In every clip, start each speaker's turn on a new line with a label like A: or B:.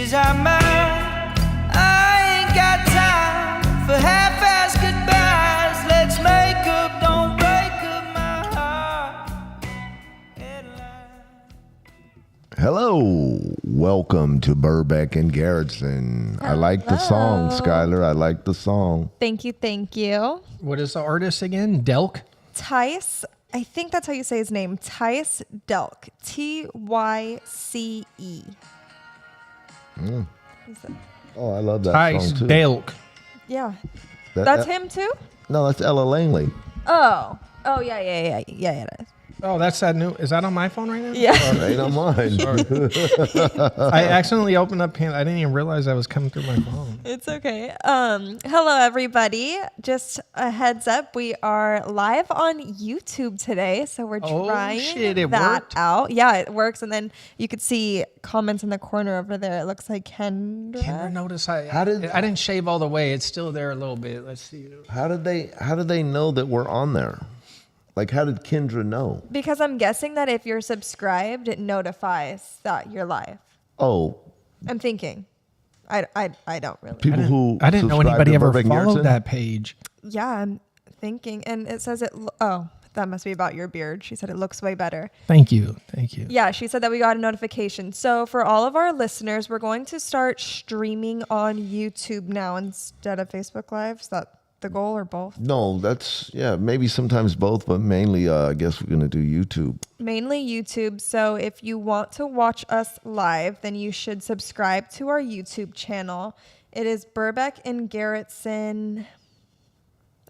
A: she's on mine. I ain't got time for half-ass goodbyes. Let's make up, don't break up my heart.
B: Hello, welcome to Burbeck and Garretson. I like the song, Skylar. I like the song.
C: Thank you, thank you.
D: What is the artist again? Delk?
C: Tice, I think that's how you say his name. Tice Delk. Tyce.
B: Oh, I love that
D: Tice
B: song too.
D: Delk.
C: Yeah.
B: That-
C: That's
B: that-
C: him too?
B: No, that's Ella Langley.
C: Oh, yeah, it is.
D: Oh, that's that new. Is that on my phone right now?
C: Yeah.
B: Ain't on mine.
D: I accidentally opened up. I didn't even realize that was coming through my phone.
C: It's okay. Hello, everybody. Just a heads up, we are live on YouTube today, so we're trying
D: it
C: that
D: worked?
C: out. Yeah, it works, and then you could see comments in the corner over there. It looks like
D: Kendra, notice
B: How did-
D: I didn't shave all the way. It's still there a little bit. Let's see.
B: How did they know that we're on there? Like, how did Kendra know?
C: Because I'm guessing that if you're subscribed, it notifies that you're live.
B: Oh,
C: I'm thinking. I don't really.
B: people who
D: I didn't know
B: subscribe
D: anybody
B: to
D: ever
B: Burbeck and
D: followed
B: Garretson?
D: that page.
C: Yeah, I'm thinking. And it says it. Oh, that must be about your beard. She said it looks way better.
D: Thank you.
C: Yeah, she said that we got a notification. So for all of our listeners, we're going to start streaming on YouTube now instead of Facebook Live. Is that the goal or both?
B: No, maybe sometimes both, but mainly, I guess we're gonna do YouTube.
C: Mainly YouTube. So if you want to watch us live, then you should subscribe to our YouTube channel. It is Burbeck and Garretson.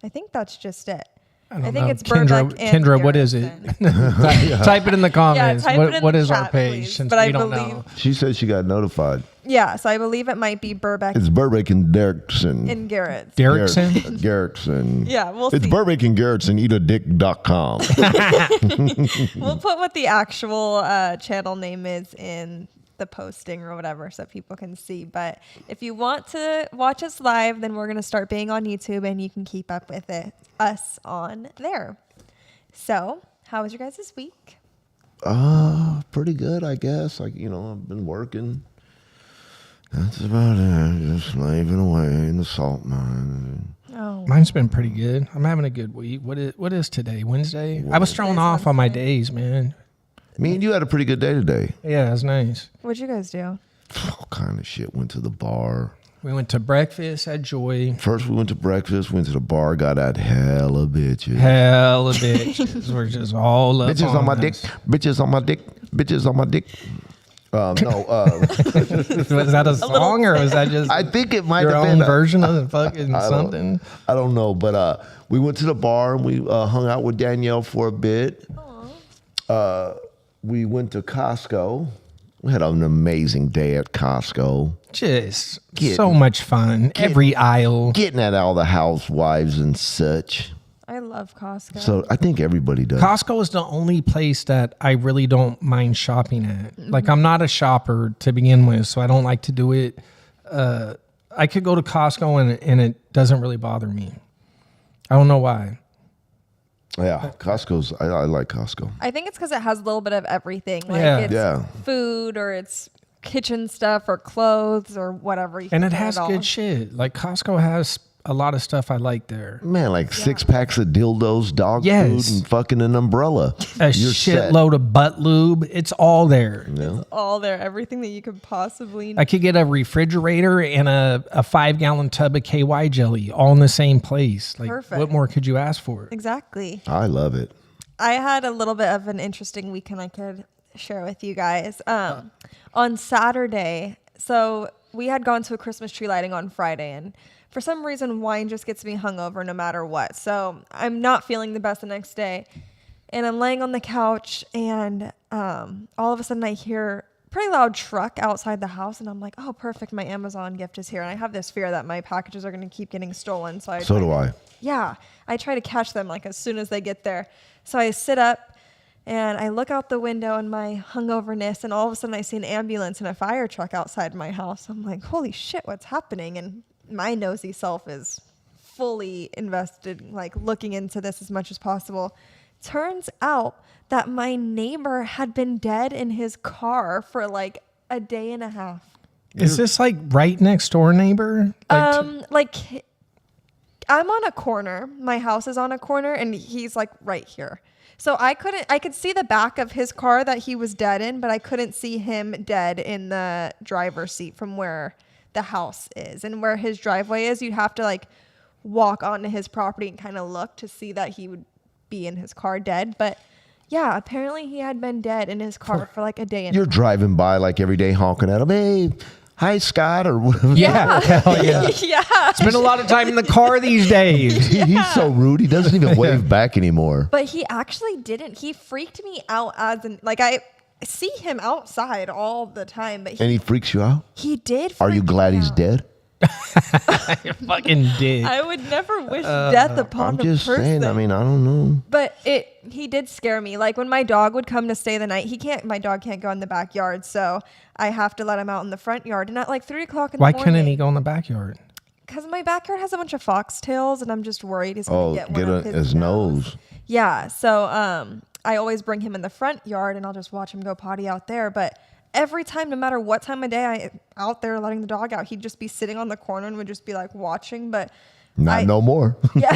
C: I think that's just it. I think
D: know.
C: it's Burbeck and
D: Kendra, what is it?
C: Garretson.
D: Type it in the comments.
C: type it in
D: what
C: the
D: is our
C: chat,
D: page?
C: please.
D: Since
C: But I
D: we don't
C: believe-
D: know.
B: She said she got notified.
C: Yeah, so I believe it might be Burbeck
B: It's Burbeck and Garretson.
C: and Garretson.
D: Derrickson?
B: Garretson.
C: Yeah, we'll
B: It's
C: see.
B: Burbeck and Garretson. Eatadick.com.
C: We'll put what the actual channel name is in the posting or whatever so people can see. But if you want to watch us live, then we're going to start being on YouTube and you can keep up with us on there. So, how was your guys this week?
B: Pretty good, I guess. I've been working. That's about it. Just slaving away in the salt mine.
C: Oh,
D: Mine's been pretty good. I'm having a good week. What is today? Wednesday? I was thrown off on my days, man.
B: Me and you had a pretty good day today.
D: Yeah, it was nice.
C: what'd you guys do?
B: All kind of shit. Went to the bar.
D: We went to breakfast at Joy.
B: First we went to breakfast, went to the bar, got out hella bitches.
D: Hella bitches. We're just all up
B: Bitches on my dick.
D: us.
B: Bitches on my dick. Bitches on my dick. No.
D: Was that a song or was that just
B: I think it might
D: your
B: have
D: own
B: been
D: version of the fucking
B: I don't-
D: something?
B: I don't know, but we went to the bar and we hung out with Danielle for a bit. We went to Costco. We had an amazing day at Costco.
D: Just so much fun. Every aisle.
B: Getting at all the housewives and such.
C: I love Costco.
B: So I think everybody does.
D: Costco is the only place that I really don't mind shopping at. Like, I'm not a shopper to begin with, so I don't like to do it. I could go to Costco and it doesn't really bother me. I don't know why.
B: Yeah, Costco's. I like Costco.
C: I think it's because it has a little bit of everything. Like
D: Yeah.
C: it's
B: Yeah.
C: food or it's kitchen stuff or clothes or whatever. You
D: And
C: can
D: it
C: get
D: has
C: all.
D: good shit. Like, Costco has a lot of stuff I like there.
B: Man, like 6 packs of dildos, dog
D: Yes.
B: food, and fucking an umbrella.
D: A
B: You're set.
D: shitload of butt lube. It's all there.
B: Yeah.
C: All there, everything that you could possibly
D: I could get a refrigerator and a 5-gallon tub of KY jelly all in the same place. Like,
C: Perfect.
D: what more could you ask for?
C: Exactly.
B: I love it.
C: I had a little bit of an interesting weekend I could share with you guys. On Saturday, so we had gone to a Christmas tree lighting on Friday, and for some reason, wine just gets me hungover no matter what. So I'm not feeling the best the next day. And I'm laying on the couch, and all of a sudden I hear a pretty loud truck outside the house, and I'm like, oh, perfect, my Amazon gift is here. And I have this fear that my packages are going to keep getting stolen. So
B: do I.
C: Yeah, I try to catch them like as soon as they get there. So I sit up and I look out the window in my hungoverness, and all of a sudden I see an ambulance and a fire truck outside my house. I'm like, holy shit, what's happening? And my nosy self is fully invested, like looking into this as much as possible. Turns out that my neighbor had been dead in his car for like a day and a half.
D: Is this like right next door neighbor?
C: Like I'm on a corner. My house is on a corner and he's like right here. So I could see the back of his car that he was dead in, but I couldn't see him dead in the driver's seat from where the house is. And where his driveway is, you'd have to like walk onto his property and kind of look to see that he would be in his car dead. But yeah, apparently he had been dead in his car for like a day. And
B: You're driving by like every day honking at him. Hey, hi, Scott, or whatever.
D: Yeah, hell yeah.
C: yeah.
D: Spend a lot of time in the car these days.
B: He's so rude. He doesn't even wave back anymore.
C: But he actually didn't. He freaked me out as in like I see him outside all the time, but
B: And he freaks you out?
C: he did.
B: Are you
C: freak
B: glad
C: me
B: he's
C: out.
B: dead?
D: Fucking did.
C: I would never wish death upon
B: I'm
C: a
B: just
C: person.
B: saying. I mean, I don't know.
C: But he did scare me. Like when my dog would come to stay the night, my dog can't go in the backyard, so I have to let him out in the front yard. And at like 3 o'clock in
D: Why
C: the morning.
D: couldn't he go in the backyard?
C: Because my backyard has a bunch of foxtails, and I'm just worried he's going to get one up
B: his nose.
C: Yeah, so I always bring him in the front yard, and I'll just watch him go potty out there. But every time, no matter what time of day I'm out there letting the dog out, he'd just be sitting on the corner and would just be like watching. But
B: Not no more.
C: yeah,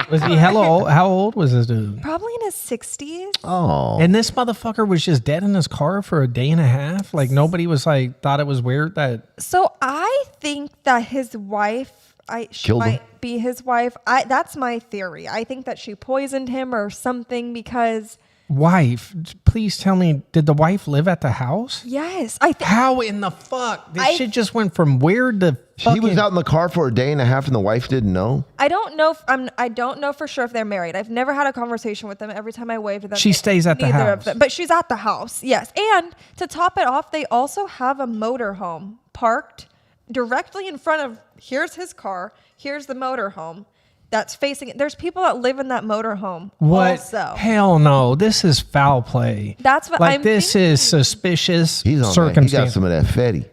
D: Was he hello? How old was this dude?
C: probably in his 60s.
B: Oh.
D: And this motherfucker was just dead in his car for a day and a half. Like nobody was like thought it was weird that
C: So I think that his wife, she
B: Killed him?
C: might be his wife. That's my theory. I think that she poisoned him or something because
D: wife. Please tell me, did the wife live at the house?
C: yes, I think.
D: How in the fuck? This
C: I-
D: shit just went from weird to
B: He was
D: fucking-
B: out in the car for a day and a half and the wife didn't know?
C: I don't know. I don't know for sure if they're married. I've never had a conversation with them. Every time I wave to them,
D: She stays at the
C: neither
D: house.
C: Of them, but she's at the house. Yes, and to top it off, they also have a motorhome parked directly in front of. Here's his car. Here's the motorhome that's facing it. There's people that live in that motorhome.
D: What?
C: Also,
D: Hell no. This is foul play.
C: That's what
D: like
C: I'm
D: this
C: thinking.
D: is suspicious
B: He's on that. He got
D: circumstance.
B: some of that fatty.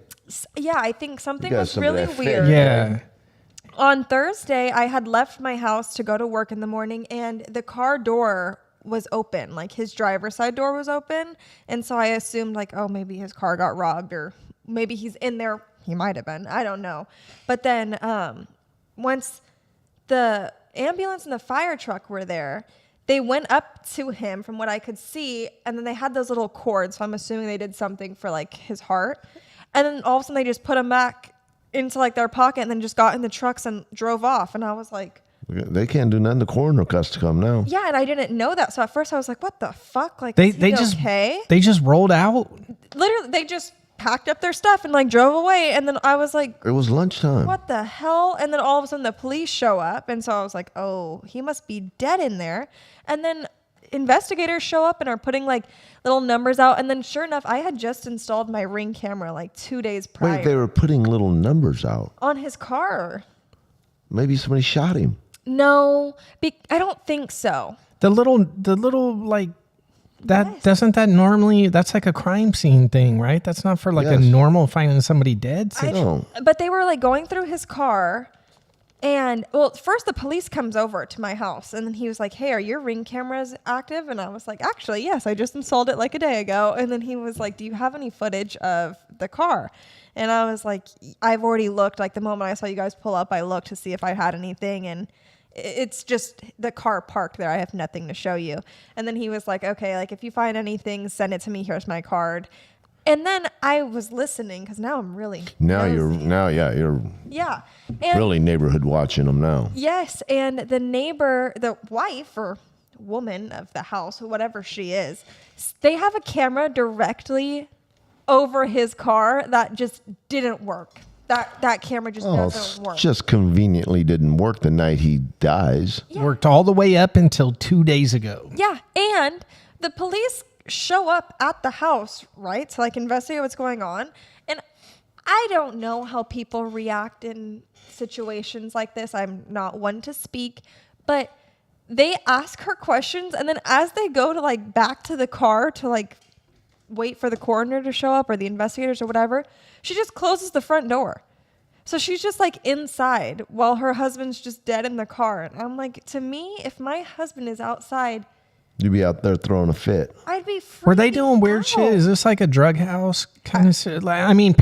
C: yeah, I think something
B: got
C: was
B: some of
C: really
B: that
C: weird.
D: Yeah.
C: On Thursday, I had left my house to go to work in the morning, and the car door was open. Like his driver's side door was open, and so I assumed like, oh, maybe his car got robbed, or maybe he's in there. He might have been. I don't know. But then once the ambulance and the fire truck were there, they went up to him from what I could see, and then they had those little cords. So I'm assuming they did something for like his heart, and then all of a sudden they just put him back into like their pocket and then just got in the trucks and drove off. And I was like,
B: They can't do nothing. The coroner has to come now.
C: yeah. And I didn't know that. So at first I was like, what the fuck? Like,
D: They
C: is he
D: just
C: okay?
D: they just rolled out.
C: Literally, they just packed up their stuff and like drove away. And then I was like,
B: It was lunchtime.
C: what the hell? And then all of a sudden the police show up. And so I was like, oh, he must be dead in there. And then investigators show up and are putting like little numbers out. And then sure enough, I had just installed my Ring camera like 2 days prior
B: Wait, they were putting little numbers out.
C: on his car.
B: Maybe somebody shot him.
C: No, I don't think so.
D: The little like that
C: Yes.
D: doesn't that normally that's like a crime scene thing, right? That's not for like a
B: Yes.
D: normal finding somebody dead. So-
B: No.
C: But they were like going through his car. And well, first the police comes over to my house and then he was like, hey, are your Ring cameras active? And I was like, actually, yes, I just installed it like a day ago. And then he was like, do you have any footage of the car? And I was like, I've already looked. Like the moment I saw you guys pull up, I looked to see if I had anything. And it's just the car parked there. I have nothing to show you. And then he was like, okay, like if you find anything, send it to me. Here's my card. And then I was listening because now I'm really
B: You're
C: yeah. And
B: really neighborhood watching them now.
C: yes, and the neighbor, the wife or woman of the house, whatever she is, they have a camera directly over his car that just didn't work. That camera just
B: Oh,
C: doesn't work.
B: just conveniently didn't work the night he dies.
D: Worked all the way up until 2 days ago.
C: Yeah, and the police show up at the house, right, to like investigate what's going on. And I don't know how people react in situations like this. I'm not one to speak, but they ask her questions, and then as they go to like back to the car to like wait for the coroner to show up or the investigators or whatever, she just closes the front door. So she's just like inside while her husband's just dead in the car. And I'm like, to me, if my husband is outside
B: You'd be out there throwing a fit.
C: I'd be freaking
D: Were they doing weird shit?
C: out.
D: Is this like a drug house kind of shit? Like, I mean,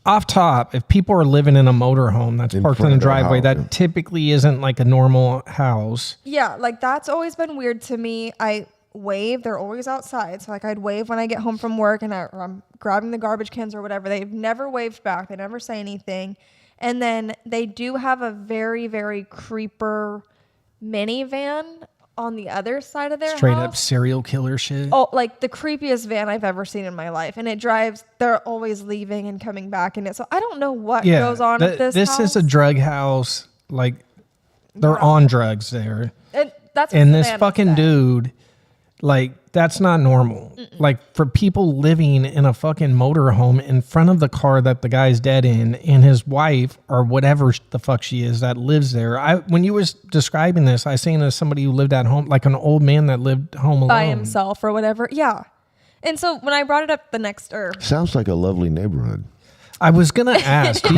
D: off top, if people are living in a motorhome that's parked in
B: front
D: the
B: of their
D: driveway,
B: house,
D: that
B: yeah.
D: typically isn't like a normal house.
C: Yeah, like that's always been weird to me. I wave. They're always outside. So like I'd wave when I get home from work and I'm grabbing the garbage cans or whatever. They've never waved back. They never say anything. And then they do have a very, very creeper minivan on the other side of their
D: Straight
C: house.
D: up serial killer shit.
C: Oh, like the creepiest van I've ever seen in my life. And it drives, they're always leaving and coming back in it. So I don't know what goes on at this house.
D: is a drug house. Like, they're on drugs there.
C: And that's what
D: And this
C: Savannah
D: fucking
C: said.
D: dude, like, that's not normal. Like, for people living in a fucking motorhome in front of the car that the guy's dead in, and his wife or whatever the fuck she is that lives there. When you was describing this, I seen as somebody who lived at home, like an old man that lived home alone
C: By himself or whatever. Yeah. And so when I brought it up
B: Sounds like a lovely neighborhood.
D: I was gonna ask, do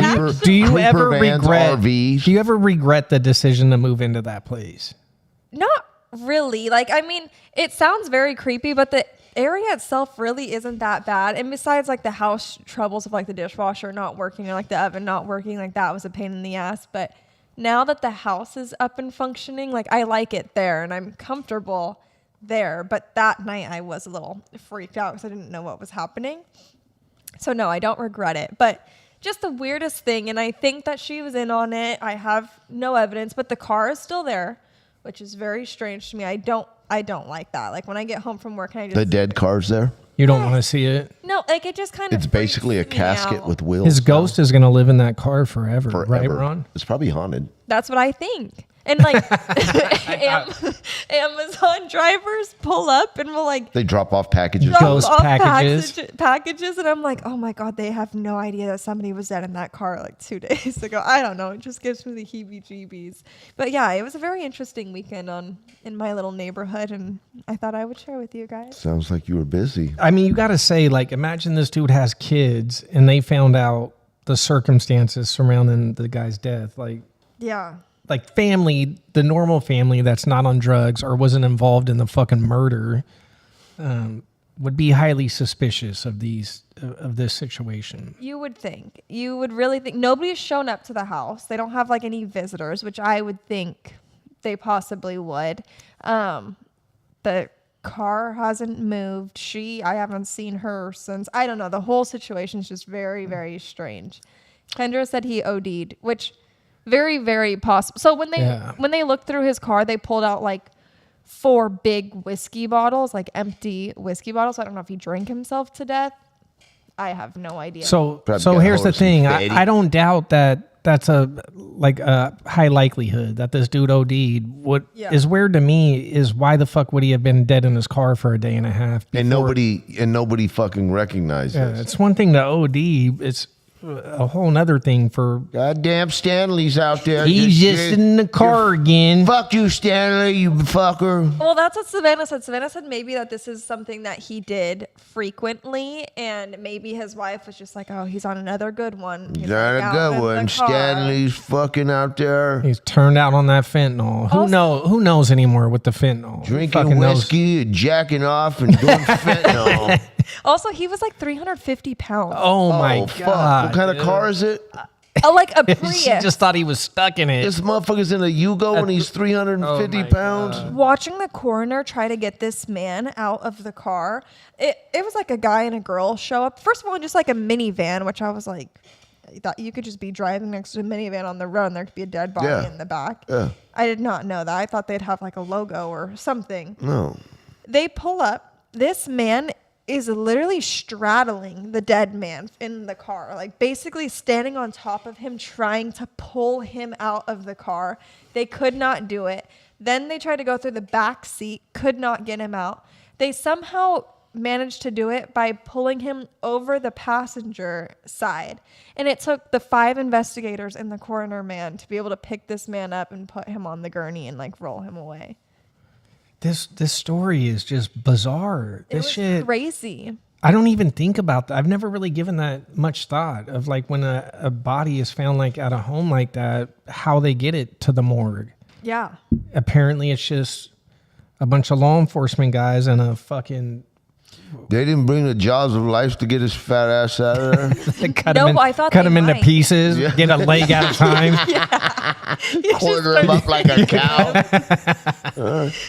D: you
B: Creeper
D: ever
B: vans,
D: regret?
B: RVs.
D: Do you ever regret the decision to move into that place?
C: not really. Like, I mean, it sounds very creepy, but the area itself really isn't that bad. And besides, like, the house troubles of, like, the dishwasher not working or, like, the oven not working, like, that was a pain in the ass. But now that the house is up and functioning, like, I like it there and I'm comfortable there. But that night I was a little freaked out because I didn't know what was happening. So, no, I don't regret it. But just the weirdest thing, and I think that she was in on it. I have no evidence, but the car is still there, which is very strange to me. I don't like that. Like when I get home from work and I just
B: The dead car's there.
D: You don't want to see it.
C: no, like it just kind of
B: It's basically a casket with wheels.
D: His ghost is gonna live in that car forever,
B: forever.
D: right, Ron?
B: It's probably haunted.
C: That's what I think. And like Amazon drivers pull up and will like
B: They drop off packages.
C: drop
D: Ghost
C: off
D: packages.
C: packages, and I'm like, oh my god, they have no idea that somebody was dead in that car like 2 days ago. I don't know. It just gives me the heebie-jeebies. But yeah, it was a very interesting weekend in my little neighborhood, and I thought I would share with you guys.
B: Sounds like you were busy.
D: I mean, you got to say, like, imagine this dude has kids and they found out the circumstances surrounding the guy's death.
C: Yeah.
D: Like family, the normal family that's not on drugs or wasn't involved in the fucking murder, would be highly suspicious of this situation.
C: You would think. You would really think. Nobody's shown up to the house. They don't have like any visitors, which I would think they possibly would. The car hasn't moved. I haven't seen her since. I don't know. The whole situation is just very, very strange. Kendra said he OD'd, which very, very possible. So when they looked through his car, they pulled out like 4 big whiskey bottles, like empty whiskey bottles. I don't know if he drank himself to death. I have no idea.
D: So
B: Probably
D: here's the
B: got
D: thing.
B: horses,
D: I don't doubt that that's a high likelihood that this dude OD'd. What is weird to me is why the fuck would he have been dead in his car for a day and a half?
B: And nobody fucking recognized
D: Yeah,
B: this.
D: it's one thing to OD. It's a whole nother thing for
B: Goddamn Stanley's out there.
D: he's just in the car again.
B: Fuck you, Stanley, you fucker.
C: Well, that's what Savannah said. Savannah said maybe that this is something that he did frequently, and maybe his wife was just like, "Oh, he's on another good one." He's
B: Not
C: like,
B: a
C: out
B: good
C: in the
B: one.
C: car.
B: Stanley's fucking out there
D: He's turned out on that fentanyl. Who knows anymore with the fentanyl? Who
B: drinking
D: fucking knows?
B: whiskey and jacking off and doing fentanyl.
C: Also, he was like 350 pounds.
D: Oh my
B: Oh,
D: god!
B: fuck. What kind of
D: dude.
B: car is it?
C: Like a Prius.
D: She just thought he was stuck in it.
B: This motherfucker's in a Yugo and he's 350
D: Oh my
B: pounds.
D: God.
C: Watching the coroner try to get this man out of the car, it was like a guy and a girl show up. First of all, just like a minivan, which I was like, I thought you could just be driving next to a minivan on the road and there could be a dead body
B: Yeah.
C: in the back.
B: Yeah.
C: I did not know that. I thought they'd have like a logo or something.
B: No.
C: They pull up. This man is literally straddling the dead man in the car, like basically standing on top of him, trying to pull him out of the car. They could not do it. Then they tried to go through the back seat, could not get him out. They somehow managed to do it by pulling him over the passenger side. And it took the 5 investigators and the coroner man to be able to pick this man up and put him on the gurney and like roll him away.
D: This story is just bizarre.
C: It
D: This
C: was
D: shit.
C: crazy.
D: I don't even think about that. I've never really given that much thought of like when a body is found like at a home like that, how they get it to the morgue.
C: Yeah.
D: Apparently it's just a bunch of law enforcement guys and a fucking
B: They didn't bring the jaws of life to get his fat ass out of there.
C: I thought
D: cut
C: they
D: him into
C: might.
D: pieces, get a leg at a time.
B: Quarter him up like a cow.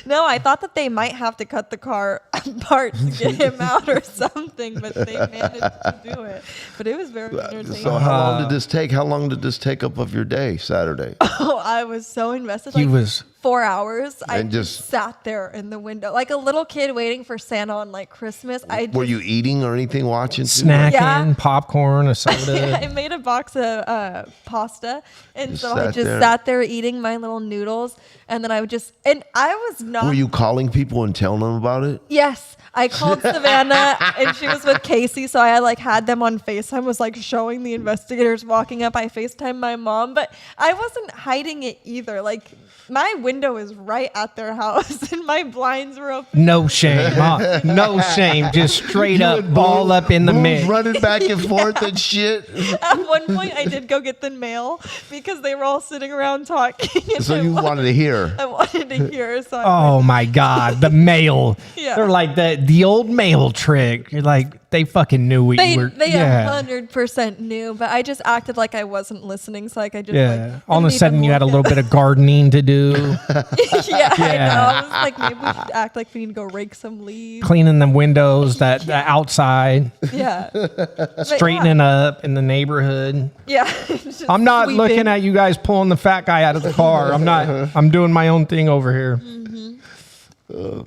C: No, I thought that they might have to cut the car apart to get him out or something, but they managed to do it. But it was very entertaining.
B: So how long did this take? How long did this take up of your day, Saturday?
C: Oh, I was so invested.
D: He
C: Like
D: was
C: 4 hours. I
B: And
C: just
B: just-
C: sat there in the window like a little kid waiting for Santa on like Christmas.
B: Were you eating or anything watching? too?
D: snacking,
C: Yeah.
D: popcorn, a soda.
C: I made a box of pasta, and
B: Just
C: so I
B: sat
C: just
B: there.
C: sat there eating my little noodles, and then I was not.
B: Were you calling people and telling them about it?
C: Yes, I called Savannah, and she was with Casey, so I like had them on FaceTime. Was like showing the investigators walking up. I FaceTimed my mom, but I wasn't hiding it either. Like my window is right at their house, and my blinds were open.
D: No shame, huh? No shame. Just straight up,
B: and
D: ball up in the
B: Boo's
D: mix.
B: running back and forth and shit.
C: At one point, I did go get the mail because they were all sitting around talking. And
B: So you wanted to hear.
C: I wanted to hear. So I
D: Oh my God, the mail.
C: Yeah.
D: They're like the old mail trick. You're like, they fucking knew what
C: They
D: you were.
C: they
D: yeah.
C: 100% knew, but I just acted like I wasn't listening, so like I just
D: Yeah.
C: like
D: All of a
C: didn't
D: sudden,
C: even
D: you had a
C: look
D: little
C: at-
D: bit of gardening to do,
C: yeah, I
D: Yeah.
C: know. I was like, maybe we should act like we need to go rake some leaves.
D: cleaning the windows, the outside,
C: Yeah, But
D: straightening up in the neighborhood.
C: Yeah, just
D: I'm not
C: sweeping.
D: looking at you guys pulling the fat guy out of the car. I'm not. I'm doing my own thing over here.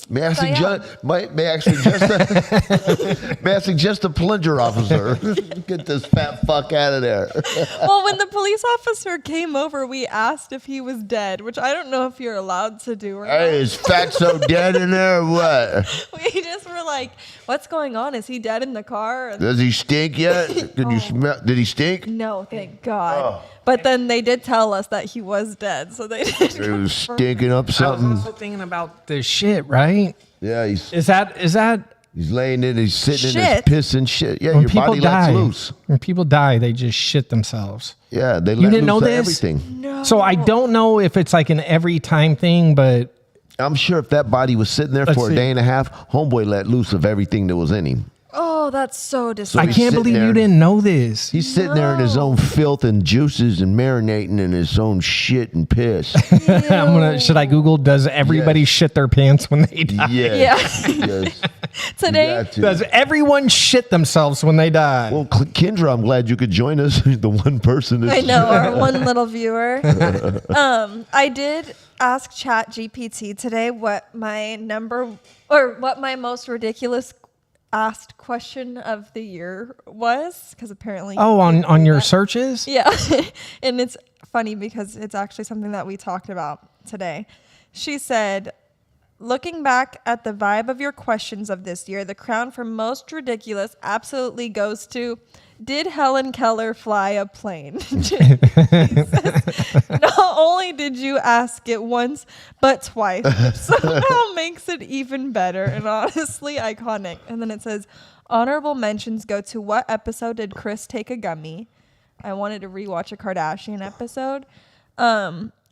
B: May I
C: So, yeah.
B: suggest? May I suggest? May I suggest a plunger officer? Get this fat fuck out of there.
C: Well, when the police officer came over, we asked if he was dead, which I don't know if you're allowed to do. Or
B: Hey, is Fatso dead in there or what?
C: not. We just were like, "What's going on? Is he dead in the car?" And
B: Does he stink yet? Did you smell? Did he stink?
C: no, thank God.
B: Oh.
C: But then they did tell us that he was dead, so they did.
B: He was
C: confirm.
B: stinking up
D: I was
B: something.
D: also thinking about this shit, right?
B: Yeah, he's
D: Is that
B: laying in. He's sitting in his
C: Shit.
B: piss and shit. Yeah,
D: when
B: your
D: people
B: body
D: die?
B: lets loose.
D: When people die, they just shit themselves.
B: Yeah, they let
D: didn't know
B: loose of
D: this?
B: everything.
C: No.
D: So I don't know if it's like an every time thing, but
B: I'm sure if that body was sitting there
D: Let's
B: for a
D: see.
B: day and a half, homeboy let loose of everything that was in him.
C: Oh, that's so
D: I
C: disgusting.
B: he's
D: can't
B: sitting
D: believe you
B: there.
D: didn't know this.
B: He's sitting there in his own filth and juices and marinating in his own shit and piss.
D: Should I Google, does everybody
B: Yes.
D: shit their pants when they die?
B: Yes. Yes.
C: Today,
B: You got to.
D: Does everyone shit themselves when they die?
B: Well, Kendra, I'm glad you could join us. The one person that's
C: I know our one little viewer. I did ask Chat GPT today what my most ridiculous asked question of the year was, because apparently
D: on your searches?
C: yeah. And it's funny because it's actually something that we talked about today. She said, looking back at the vibe of your questions of this year, the crown for most ridiculous absolutely goes to, did Helen Keller fly a plane? Not only did you ask it once, but twice, which somehow makes it even better and honestly iconic. And then it says, honorable mentions go to, what episode did Chris take a gummy? I wanted to rewatch a Kardashian episode.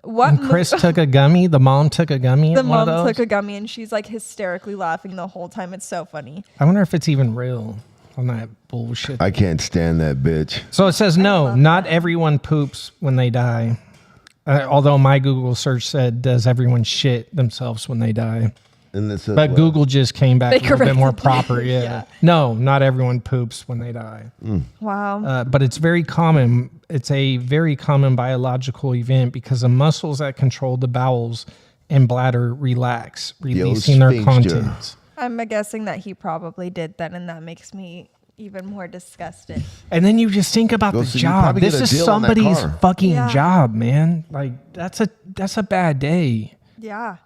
C: What
D: And Chris took a gummy. The mom took a gummy.
C: the
D: at one of
C: mom
D: those?
C: took a gummy and she's like hysterically laughing the whole time. It's so funny.
D: I wonder if it's even real on that bullshit.
B: I can't stand that bitch.
D: So it says no,
C: love
D: not everyone poops when they die. Although my Google search said, does everyone shit themselves when they die?
B: And it says,
D: But
B: what?
D: Google just came back
C: They
D: a little bit more
C: corrected
D: proper.
C: me.
D: Yeah.
C: Yeah.
D: No, not everyone poops when they die.
C: Wow.
D: But it's very common. It's a very common biological event because the muscles that control the bowels and bladder relax, releasing their
B: sphincter.
D: contents.
C: I'm guessing that he probably did that, and that makes me even more disgusted.
D: And then you just think about
B: Well,
D: the
B: so you
D: job.
B: probably get
D: This
B: a
D: is
B: deal on that
D: somebody's
B: car.
D: fucking
C: Yeah.
D: job, man. Like that's a bad day.
C: Yeah.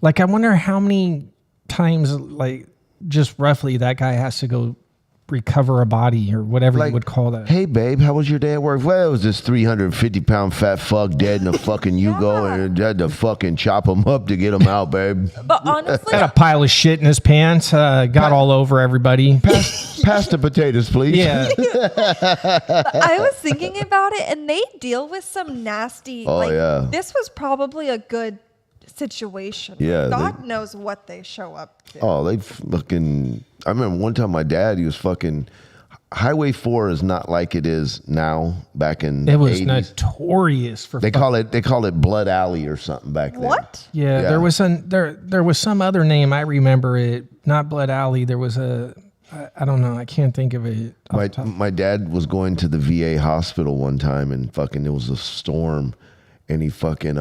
D: Like I wonder how many times, like just roughly, that guy has to go recover a body or whatever you would call that.
B: Hey, babe, how was your day at work? Well, it was this 350-pound fat fuck dead in a fucking Yugo, and I had to fucking chop him up to get him out, babe.
C: But honestly,
D: Had a pile of shit in his pants. Got all over everybody.
B: Pass the potatoes, please.
D: Yeah.
C: I was thinking about it, and they deal with some nasty.
B: Oh, yeah.
C: This was probably a good situation.
B: Yeah,
C: God knows what they show up to.
B: Oh, they fucking. I remember one time my dad, he was fucking. Highway 4 is not like it is now. Back in
D: It was
B: 80s.
D: notorious for.
B: They call it Blood Alley or something back then.
C: What?
D: Yeah,
B: Yeah.
D: there was some other name. I remember it. Not Blood Alley. There was I don't know. I can't think of it. off the top.
B: My dad was going to the VA hospital one time and fucking it was a storm, and he fucking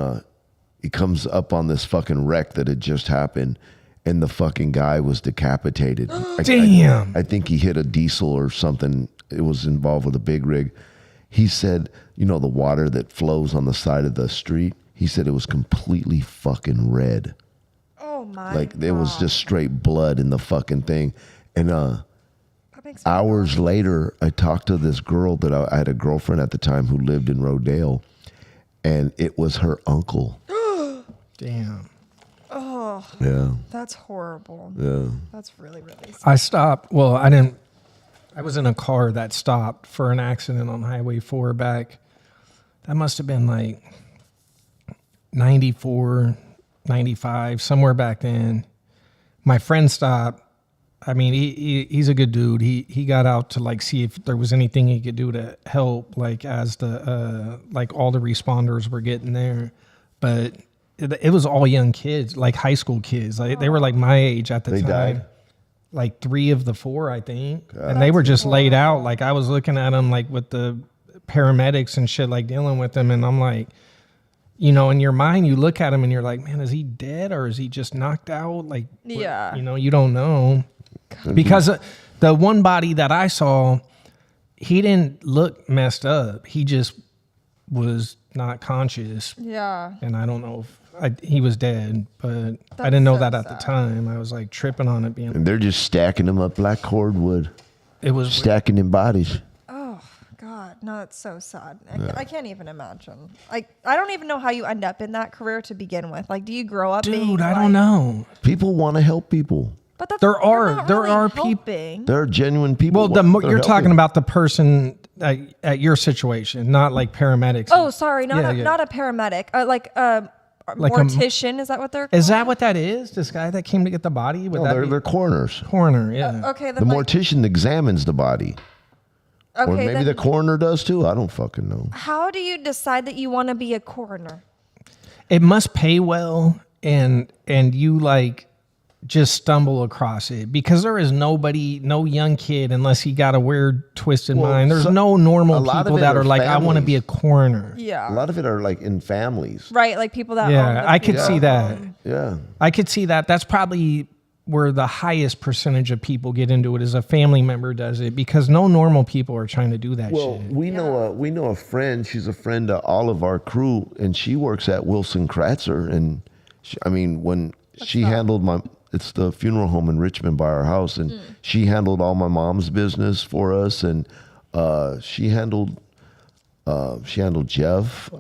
B: he comes up on this fucking wreck that had just happened, and the fucking guy was decapitated.
D: Damn.
B: I think he hit a diesel or something. It was involved with a big rig. He said, you know, the water that flows on the side of the street, he said it was completely fucking red.
C: Oh my
B: Like
C: God.
B: it was just straight blood in the fucking thing. And
C: That makes me
B: hours later, I talked to this girl that I had a girlfriend at the time who lived in Rodale, and it was her uncle.
D: Damn.
C: Oh,
B: Yeah,
C: that's horrible.
B: yeah.
C: That's really, really sad.
D: I stopped. Well, I didn't. I was in a car that stopped for an accident on Highway 4 back. That must have been like 94, 95, somewhere back then. My friend stopped. I mean, he's a good dude. He got out to like see if there was anything he could do to help, like as the like all the responders were getting there. But it was all young kids, like high school kids. Like they were like my age at the
B: They
D: time.
B: died?
D: Like 3 of the 4, I think. And they were just laid out. Like I was looking at them like with the paramedics and shit, like dealing with them. And I'm like, you know, in your mind, you look at him and you're like, man, is he dead or is he just knocked out? Like, what-
C: Yeah.
D: you know, you don't know. Because the one body that I saw, he didn't look messed up. He just was not conscious.
C: Yeah.
D: And I don't know if he was dead, but I
C: That's
D: didn't know
C: so
D: that at the
C: sad.
D: time. I was like tripping on it being,
B: And they're just stacking them up like cordwood,
D: it was
B: stacking them bodies.
C: Oh God, no, that's so sad. I can't even imagine. Like, I don't even know how you end up in that career to begin with. Like, do you grow up being
D: dude, I
C: like,
D: don't know.
B: People want to help people.
C: But that's,
D: There
C: you're
D: are-
C: not
D: there
C: really
D: are peop-
C: helping.
B: There are genuine people.
D: Well,
B: they're
D: you're talking
B: helping.
D: about the person at your situation, not like paramedics.
C: Oh, sorry, not
D: Yeah,
C: a
D: yeah.
C: not a paramedic. Like
D: Like a-
C: mortician. Is that what they're?
D: Is that what that is? This guy that came to get the body? Would
B: No,
D: that
B: they're,
D: be
B: they're coroners.
D: coroner? Yeah.
C: Okay,
B: The
C: then like,
B: mortician examines the body.
C: okay,
B: Or maybe
C: then
B: the coroner does too. I don't fucking know.
C: how do you decide that you want to be a coroner?
D: It must pay well, and you like just stumble across it because there is nobody, no young kid, unless he got a weird twisted
B: Well,
D: mind. There's
B: so-
D: no normal
B: a lot of
D: people
B: it
D: that
B: are
D: are like, I want to be a
B: families.
D: coroner.
C: Yeah.
B: A lot of it are like in families.
C: Right, like people that. own
D: Yeah,
C: the
D: I could
C: funeral
D: see that.
C: home.
B: Yeah.
D: I could see that. That's probably where the highest percentage of people get into it is a family member does it because no normal people are trying to do that
B: Well,
D: shit.
B: we know a friend. She's a friend of all of our crew, and she works at Wilson Kratzer. And she, I mean, when she handled it's the funeral home in Richmond by our house, and she handled all my mom's business for us, and she handled Jeff.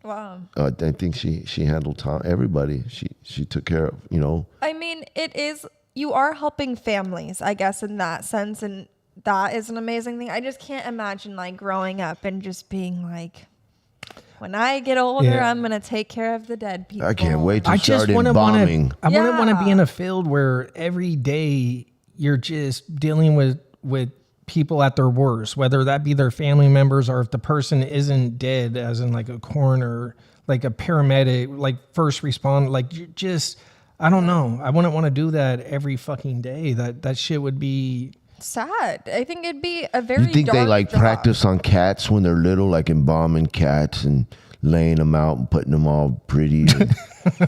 C: Wow.
B: I think she handled Tom. Everybody. She took care of. You know.
C: I mean, it is, you are helping families, I guess, in that sense. And that is an amazing thing. I just can't imagine like growing up and just being like, when I get older,
D: Yeah.
C: I'm going to take care of the dead people.
B: I can't wait to
D: I
B: start
D: just wouldn't want
B: embalming.
D: to. I wouldn't want to be
C: Yeah.
D: in a field where every day you're just dealing with people at their worst, whether that be their family members or if the person isn't dead, as in like a coroner, like a paramedic, like first responder, like you just. I don't know. I wouldn't want to do that every fucking day. That shit would be.
C: Sad. I think it'd be a very
B: You think they
C: dark
B: like
C: job.
B: practice on cats when they're little, like embalming cats and laying them out and putting them all pretty? And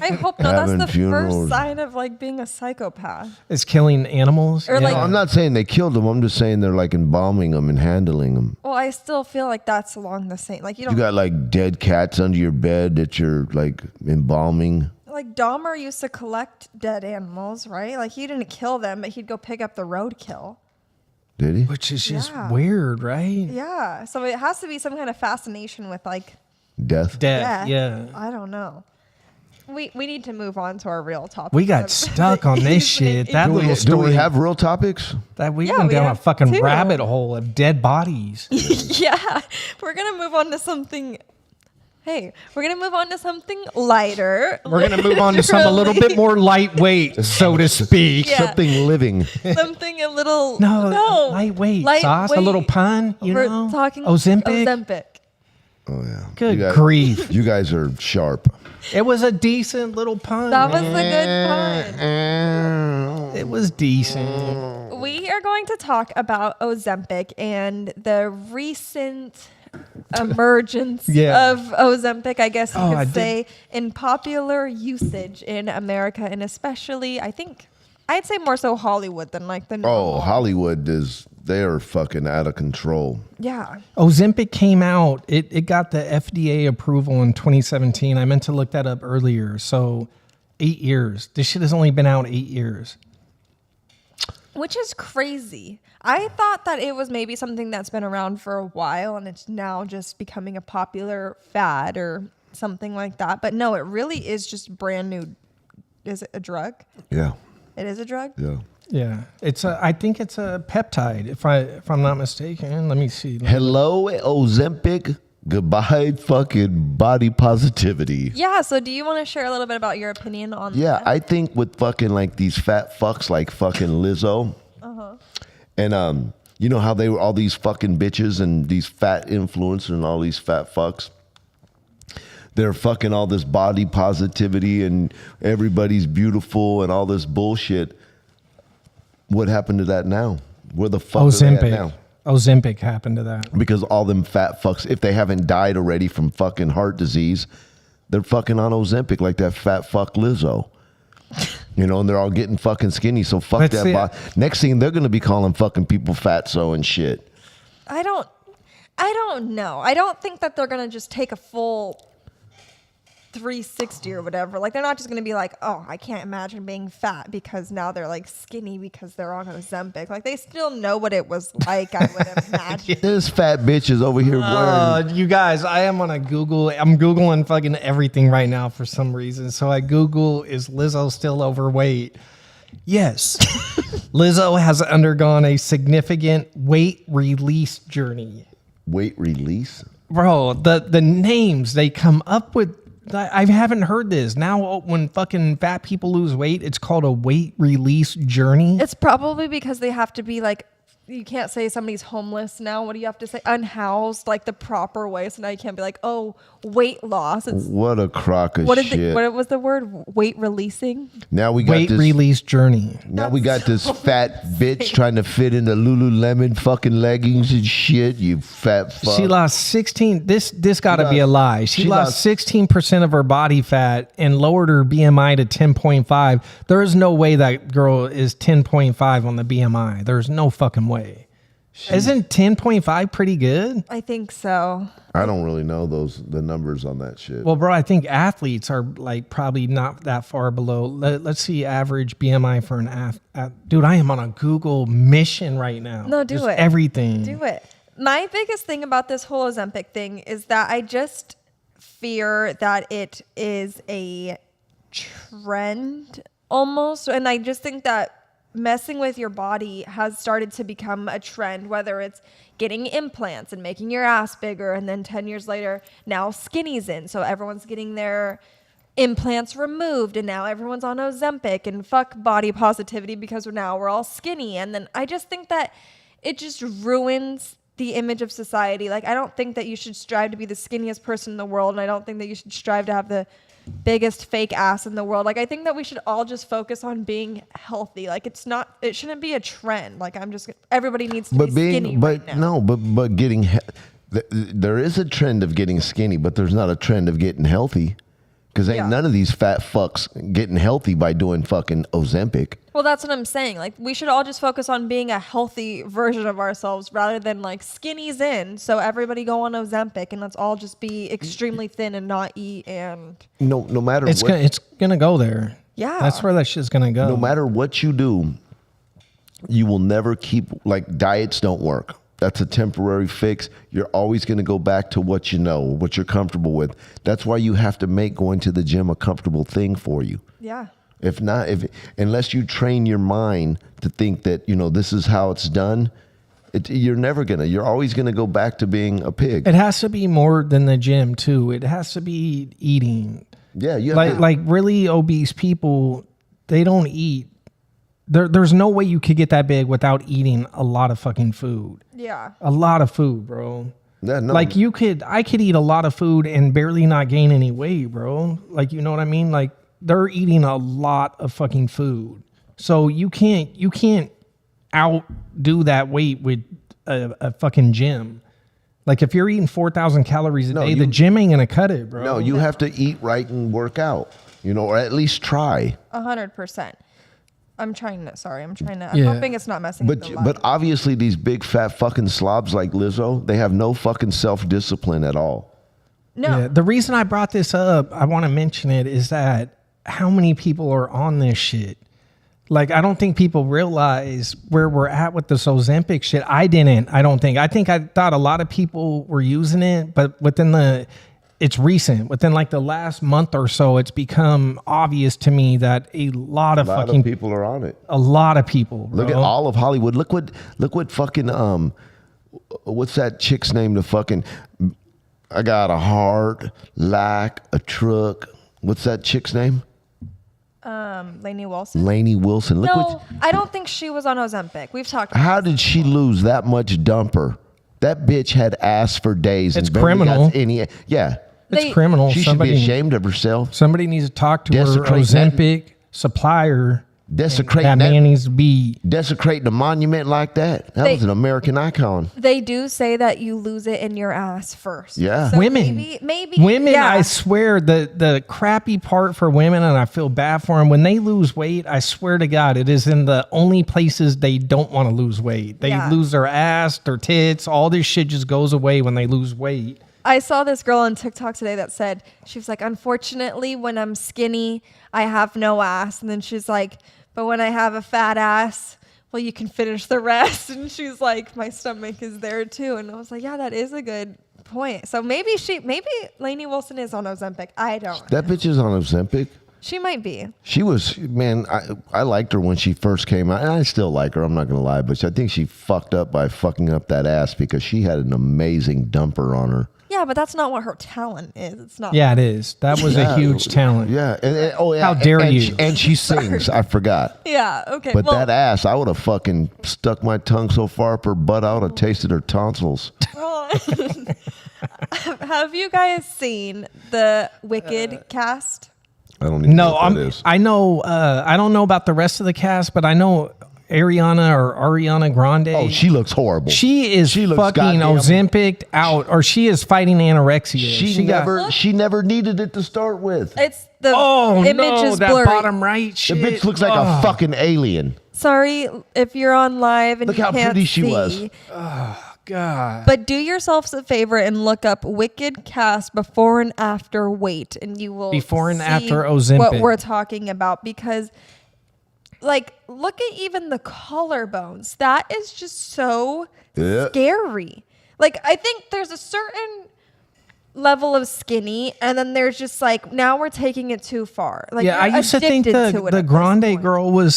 C: I hope not. That's
B: having
C: the
B: funerals.
C: first sign of like being a psychopath.
D: It's killing animals.
C: Or,
D: Yeah.
C: like-
B: No, I'm not saying they killed them. I'm just saying they're like embalming them and handling them.
C: Well, I still feel like that's along the same. Like you
B: You
C: don't
B: got like dead cats under your bed that you're like embalming.
C: like Dahmer used to collect dead animals, right? Like he didn't kill them, but he'd go pick up the roadkill.
B: Did he?
D: Which is just
C: Yeah.
D: weird, right?
C: Yeah. So it has to be some kind of fascination with like
B: Death.
D: Death. Yeah.
C: I don't know. We need to move on to our real topic.
D: We got stuck on this shit. That
B: Do
D: little
B: we
D: story.
B: have real topics?
D: That we
C: Yeah,
D: went
C: we
D: down a
C: have
D: fucking
C: two.
D: rabbit hole of dead bodies.
C: yeah. We're gonna move on to something Hey, we're gonna move on to something lighter.
D: We're going to move on to something a little bit more lightweight, so to speak.
C: Yeah.
B: Something living.
C: Something a little
D: No, lightweight. Sauce, a little pun,
C: We're
D: know?
C: talking
D: Ozempic.
B: Oh yeah.
D: Good
B: You guys-
D: grief.
B: You guys are sharp.
D: It was a decent little pun.
C: That was a good pun.
D: It was decent.
C: We are going to talk about Ozempic and the recent emergence
D: Yeah.
C: of Ozempic, I guess you
D: Oh, I
C: could
D: did-
C: say, in popular usage in America, and especially, I think, I'd say more so Hollywood than like the normal.
B: Oh, Hollywood they are fucking out of control.
C: Yeah.
D: Ozempic came out. It got the FDA approval in 2017. I meant to look that up earlier. So 8 years. This shit has only been out 8 years.
C: Which is crazy. I thought that it was maybe something that's been around for a while and it's now just becoming a popular fad or something like that. But no, it really is just brand new. Is it a drug?
B: Yeah.
C: It is a drug?
B: Yeah.
D: Yeah, I think it's a peptide. If I'm not mistaken. Let me see.
B: Hello, Ozempic. Goodbye, fucking body positivity.
C: Yeah, so do you want to share a little bit about your opinion on
B: Yeah,
C: that?
B: I think with fucking like these fat fucks like fucking Lizzo. And you know how they were all these fucking bitches and these fat influencers and all these fat fucks. They're fucking all this body positivity and everybody's beautiful and all this bullshit. What happened to that now? Where the fuck are they at now?
D: Ozempic happened to that.
B: Because all them fat fucks, if they haven't died already from fucking heart disease, they're fucking on Ozempic like that fat fuck Lizzo. You know, and they're all getting fucking skinny. So fuck
D: Let's
B: that
D: see.
B: body. Next thing they're gonna be calling fucking people fatso and shit.
C: I don't know. I don't think that they're going to just take a full 360 or whatever. Like, they're not just going to be like, oh, I can't imagine being fat because now they're like skinny because they're on Ozempic. Like, they still know what it was like, I would imagine.
B: This fat bitch is over here wearing.
D: You guys, I am on a Google. I'm Googling fucking everything right now for some reason. So I Google, is Lizzo still overweight? Yes. Lizzo has undergone a significant weight release journey.
B: Weight release?
D: Bro, the names they come up with, I haven't heard this. Now when fucking fat people lose weight, it's called a weight release journey.
C: It's probably because they have to be like, you can't say somebody's homeless now. What do you have to say? Unhoused, like the proper way. So now you can't be like, oh, weight loss. It's
B: What a crock of
C: what
B: shit.
C: what was the word? Weight releasing?
B: Now we got
D: Weight
B: this.
D: release journey.
B: Now we got this fat bitch trying to fit into Lululemon fucking leggings and shit. You fat fuck.
D: She lost 16. This got to be a lie. She
B: she
D: lost
B: lost
D: 16% of her body fat and lowered her BMI to 10.5. There is no way that girl is 10.5 on the BMI. There's no fucking way. Isn't 10.5 pretty good?
C: I think so.
B: I don't really know the numbers on that shit.
D: Well, bro, I think athletes are like probably not that far below. Let's see average BMI for an athlete. Dude, I am on a Google mission right now.
C: No, do
D: Just
C: it.
D: Everything.
C: Do it. My biggest thing about this whole Ozempic thing is that I just fear that it is a trend almost. And I just think that messing with your body has started to become a trend, whether it's getting implants and making your ass bigger. And then 10 years later, now skinny's in. So everyone's getting their implants removed and now everyone's on Ozempic and fuck body positivity because now we're all skinny. And then I just think that it just ruins the image of society. Like, I don't think that you should strive to be the skinniest person in the world. And I don't think that you should strive to have the biggest fake ass in the world. Like, I think that we should all just focus on being healthy. Like, it shouldn't be a trend. Like, everybody needs to be skinny right now.
B: But getting there is a trend of getting skinny, but there's not a trend of getting healthy. Because ain't none of these fat fucks getting healthy by doing fucking Ozempic.
C: Well, that's what I'm saying. Like, we should all just focus on being a healthy version of ourselves rather than like skinny's in. So everybody go on Ozempic and let's all just be extremely thin and not eat. And
B: No matter
D: It's gonna go there.
C: Yeah.
D: That's where that shit's gonna go.
B: no matter what you do, you will never keep, like, diets don't work. That's a temporary fix. You're always going to go back to what you know, what you're comfortable with. That's why you have to make going to the gym a comfortable thing for you.
C: yeah.
B: If not, unless you train your mind to think that, you know, this is how it's done, You're never gonna. You're always gonna go back to being a pig.
D: It has to be more than the gym too. It has to be eating.
B: Yeah, you have
D: Like really obese people, they don't eat. There's no way you could get that big without eating a lot of fucking food.
C: Yeah.
D: A lot of food, bro.
B: Yeah, no.
D: Like I could eat a lot of food and barely not gain any weight, bro. Like, you know what I mean? Like, they're eating a lot of fucking food. So you can't outdo that weight with a fucking gym. Like, if you're eating 4,000 calories a day, the gym ain't gonna cut it, bro.
B: No, you have to eat right and work out, or at least try.
C: 100%. I'm trying to.
D: Yeah.
C: I'm hoping it's not messing with the
B: But obviously these big fat fucking slobs like Lizzo, they have no fucking self-discipline at all.
C: No.
D: Yeah, the reason I brought this up, I want to mention it, is that how many people are on this shit? Like, I don't think people realize where we're at with this Ozempic shit. I don't think. I thought a lot of people were using it, but it's recent. Within like the last month or so, it's become obvious to me that a lot of
B: people are on it.
D: A lot of people. Bro.
B: Look at all of Hollywood. Look what fucking what's that chick's name? The fucking I got a heart like a truck. What's that chick's name?
C: Lainey Wilson.
B: Lainey Wilson. Look
C: No, I don't think she was on Ozempic. We've talked.
B: How did she lose that much dumper? That bitch had ass for days.
D: It's
B: and barely
D: criminal.
B: got yeah.
D: It's criminal.
B: She should be ashamed of herself.
D: Somebody needs to talk to her
B: Desecrate
D: Ozempic supplier.
B: Desecrating
D: that man needs to be
B: desecrating a monument like that. That was an American icon.
C: They do say that you lose it in your ass first.
B: Yeah.
C: So
D: women.
C: Maybe.
D: Women,
C: yeah.
D: I swear, the crappy part for women, and I feel bad for them, when they lose weight, I swear to God, it is in the only places they don't want to lose weight. They lose their ass, their tits, all this shit just goes away when they lose weight.
C: I saw this girl on TikTok today that said, she was like, unfortunately, when I'm skinny, I have no ass. And then she's like, but when I have a fat ass, well, you can finish the rest. And she's like, my stomach is there too. And I was like, yeah, that is a good point. So maybe Lainey Wilson is on Ozempic. I don't.
B: That bitch is on Ozempic.
C: She might be.
B: She was, man, I liked her when she first came out. And I still like her, I'm not going to lie. But I think she fucked up by fucking up that ass because she had an amazing dumper on her.
C: Yeah, but that's not what her talent is. It's not.
D: Yeah, it is. That was a huge talent.
B: Yeah. Yeah.
D: How dare you?
B: And she sings. I forgot.
C: Yeah, okay.
B: But that ass, I would have fucking stuck my tongue so far up her butt, I would have tasted her tonsils.
C: Have you guys seen the Wicked cast?
B: I don't even know what that is.
D: I know. I don't know about the rest of the cast, but I know Ariana Grande.
B: Oh, she looks horrible.
D: She looks fucking
B: goddamn-
D: Ozempic out, or she is fighting anorexia.
B: She never needed it to start with.
C: It's the image is
D: that
C: blurry.
D: bottom right
B: The
D: shit.
B: bitch looks like a fucking alien.
C: Sorry if you're on live and
B: Look
C: you
B: how
C: can't
B: pretty she
C: see.
B: was.
D: God.
C: But do yourselves a favor and look up Wicked cast before and after weight, and you will
D: Before and
C: see
D: after Ozempic.
C: what we're talking about. Because, like, look at even the collarbones. That is just so scary. Like, I think there's a certain level of skinny, and then there's just like, now we're taking it too far. Like,
D: Yeah, I
C: you're
D: used to think
C: addicted to it
D: the
C: at this
D: Grande
C: point.
D: girl was. Is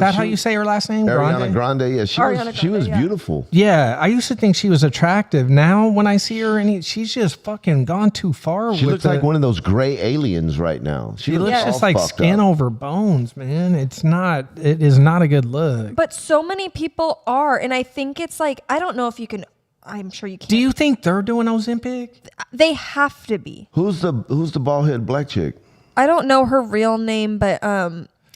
D: that how
B: she-
D: you say her last name?
B: Ariana Grande, yeah, she
C: Ariana
B: was
C: Grande, yeah.
B: beautiful.
D: Yeah, I used to think she was attractive. Now, when I see her, she's just fucking gone too far.
B: She
D: with
B: looks like one of those gray aliens right now.
D: She looks
B: all
D: just like
B: fucked
D: skin
B: up.
D: over bones, man. It is not a good look.
C: But so many people are, and I think it's like, I don't know if you can. I'm sure you can.
D: Do you think they're doing Ozempic?
C: They have to be.
B: Who's the bald head black chick?
C: I don't know her real name, but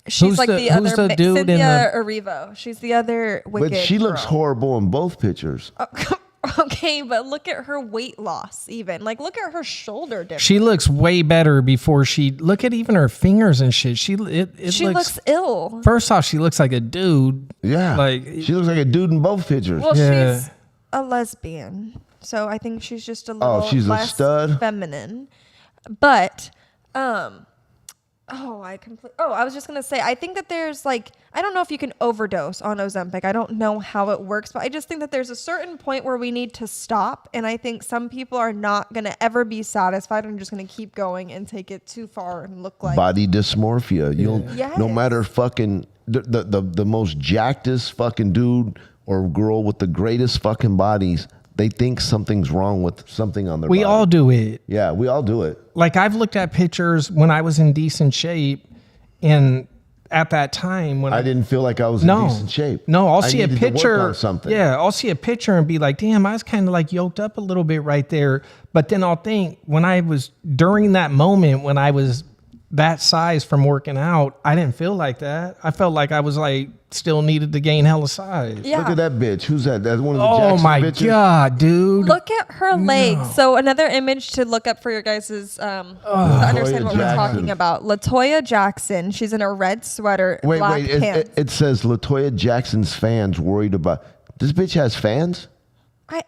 C: she's
D: Who's
C: like
D: the-
C: the
D: who's
C: other
D: the dude in
C: Cynthia
D: the-
C: Erivo. She's the other Wicked.
B: But she looks
C: girl.
B: horrible in both pictures.
C: Okay, but look at her weight loss. Even like look at her shoulder difference.
D: She looks way better before she. Look at even her fingers and shit. She
C: looks ill.
D: First off, she looks like a dude.
B: Yeah,
D: Like
B: she looks like a dude in both pictures.
C: Well,
D: Yeah.
C: she's a lesbian, so I think she's just a little
B: she's a
C: less
B: stud?
C: feminine. But I was just gonna say, I think that there's like, I don't know if you can overdose on Ozempic. I don't know how it works, but I just think that there's a certain point where we need to stop. And I think some people are not gonna ever be satisfied and just gonna keep going and take it too far and look like
B: Body dysmorphia. You'll
C: Yes.
B: no matter fucking the most jackedest fucking dude or girl with the greatest fucking bodies, they think something's wrong with something on their body.
D: We all do it.
B: Yeah, we all do it.
D: Like I've looked at pictures when I was in decent shape, and at that time when
B: I didn't feel like I was in decent shape.
D: No, I'll
B: I
D: see a
B: needed to work
D: picture.
B: on something.
D: Yeah, I'll see a picture and be like, damn, I was kind of like yoked up a little bit right there. But then I'll think when I was during that moment when I was that size from working out, I didn't feel like that. I felt like I was like still needed to gain hella size.
C: Yeah.
B: Look at that bitch. Who's that? That's one of the
D: Oh
B: Jackson
D: my
B: bitches?
D: God, dude.
C: Look at her legs. So another image to look up for your guys' to understand what we're
B: Jackson.
C: talking about. LaToya Jackson. She's in a red sweater, black pants.
B: It says LaToya Jackson's fans worried about. This bitch has fans?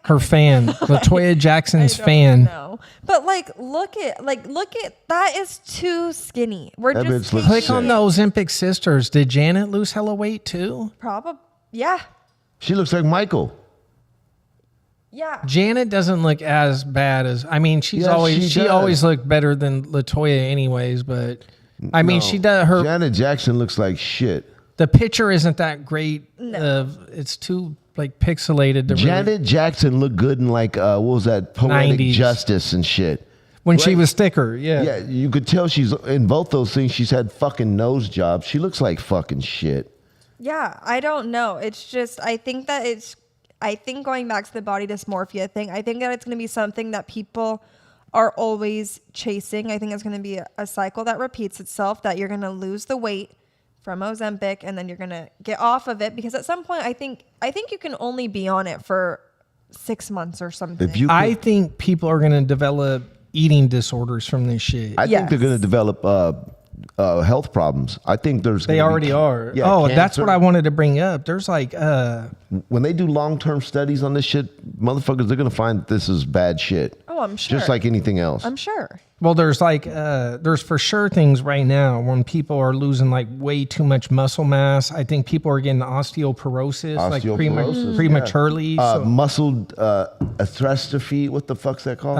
D: Her fan, LaToya Jackson's
C: I don't
D: fan.
C: know. But look at that is too skinny. We're
B: That
C: just
B: bitch looks
D: Click
B: sick.
D: on the Ozempic sisters. Did Janet lose hella weight too?
C: probably yeah.
B: She looks like Michael.
C: Yeah.
D: Janet doesn't look as bad as she's
B: Yeah,
D: always
B: she does.
D: always looked better than LaToya anyways, but she does her
B: Janet Jackson looks like shit.
D: the picture isn't that great.
C: No.
D: It's too like pixelated to
B: Janet
D: really,
B: Jackson looked good in like what was that, Poetic
D: 90s.
B: Justice and shit.
D: when she
B: Right.
D: was thicker. Yeah.
B: Yeah, you could tell she's in both those things. She's had fucking nose jobs. She looks like fucking shit.
C: Yeah, I don't know. It's just I think going back to the body dysmorphia thing, I think that it's going to be something that people are always chasing. I think it's going to be a cycle that repeats itself, that you're going to lose the weight from Ozempic and then you're going to get off of it, because at some point I think you can only be on it for 6 months or something.
B: If you,
D: I think people are going to develop eating disorders from this shit.
B: I think they're going to develop health problems. I think
D: They already are.
B: Yeah,
D: oh, that's
B: cancer.
D: what I wanted to bring up. There's like
B: When they do long-term studies on this shit, motherfuckers, they're going to find that this is bad shit.
C: Oh, I'm sure.
B: Just like anything else.
C: I'm sure.
D: well, there's like there's for sure things right now when people are losing like way too much muscle mass. I think people are getting osteoporosis, like
B: Osteoporosis,
D: prematurely. So,
B: muscle atrophy. What the fuck's that called?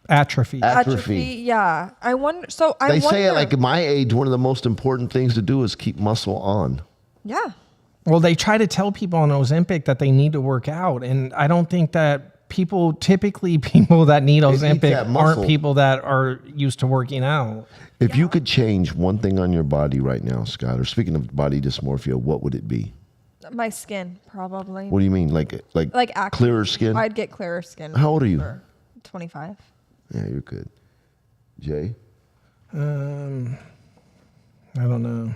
D: atrophy.
B: Atrophy.
C: Yeah. I wonder.
B: They say at like my age, one of the most important things to do is keep muscle on.
C: Yeah.
D: Well, they try to tell people on Ozempic that they need to work out, and I don't think that people that need
B: eats
D: Ozempic
B: that muscle.
D: aren't people that are used to working out.
B: If you could change one thing on your body right now, Scott, or speaking of body dysmorphia, what would it be?
C: My skin, probably.
B: What do you mean? Like
C: acne.
B: clearer skin?
C: I'd get clearer skin.
B: How old are you?
C: for 25.
B: Yeah, you're good. Jay?
D: I don't know.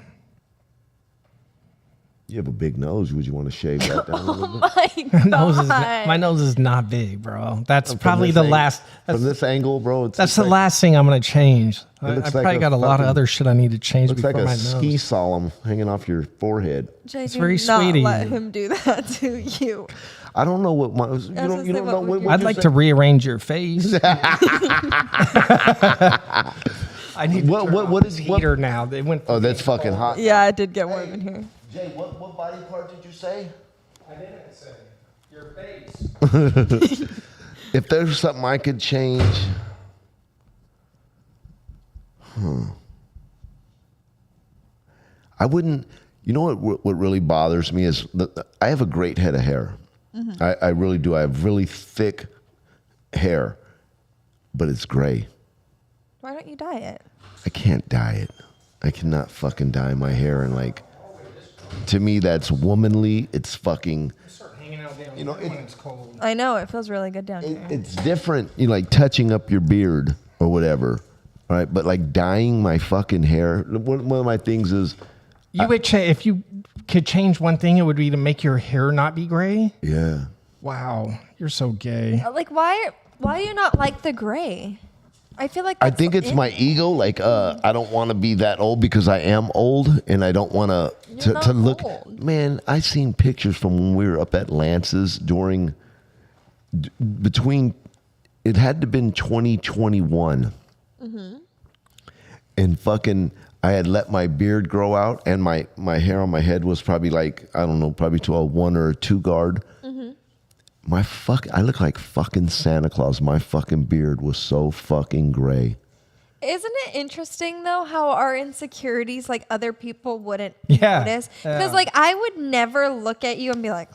B: You have a big nose. Would you want to shave that down a little bit?
D: My nose is not big, bro. That's probably
B: this
D: the
B: angle-
D: last.
B: From this angle, bro, it's
D: That's the
B: like,
D: last thing I'm gonna change. I
B: looks
D: probably
B: like a
D: got a lot of
B: fucking-
D: other shit I need to change
B: looks
D: before
B: like a
D: my
B: ski
D: nose.
B: solemn hanging off your forehead.
C: Jay,
D: It's
C: do
D: very
C: not
D: sweet of
C: let
D: you.
C: him do that to you.
B: I don't know what my. You
C: was
B: don't,
C: gonna
B: you
C: say,
B: don't
C: what
B: know
C: would
B: what.
C: you-
D: I'd like to rearrange your face. I need
B: What-
D: to turn
B: what-
D: off
B: what
D: this
B: is- what-
D: heater now. They went.
B: Oh, that's fucking hot.
C: Yeah, I did get warm in here.
B: Jay, what body part did you say?
D: I didn't say your face.
B: If there's something I could change, I wouldn't. You know what really bothers me is I have a great head of hair. I really do. I have really thick hair, but it's gray.
C: Why don't you dye it?
B: I can't dye it. I cannot fucking dye my hair, and like, to me, that's womanly. It's fucking.
D: Start hanging out down
B: You know,
D: here
B: it-
D: when it's cold.
C: I know it feels really good down here.
B: It's different, you know, like touching up your beard or whatever, right? But like dyeing my fucking hair. One of my things is,
D: You would if you could change one thing, it would be to make your hair not be gray.
B: yeah.
D: Wow, you're so gay.
C: Like why do you not like the gray? I feel like
B: I
C: that's
B: think it's
C: in-
B: my ego. Like, I don't want to be that old because I am old, and I don't want
C: You're not
B: to look.
C: old.
B: Man, I seen pictures from when we were up at Lance's during between. It had to have been 2021, and fucking. I had let my beard grow out, and my hair on my head was probably like, I don't know, probably to a 1 or a 2 guard. I look like fucking Santa Claus. My fucking beard was so fucking gray.
C: Isn't it interesting though how our insecurities like other people wouldn't
D: Yeah,
C: notice?
D: yeah.
C: Because like I would never look at you and be like,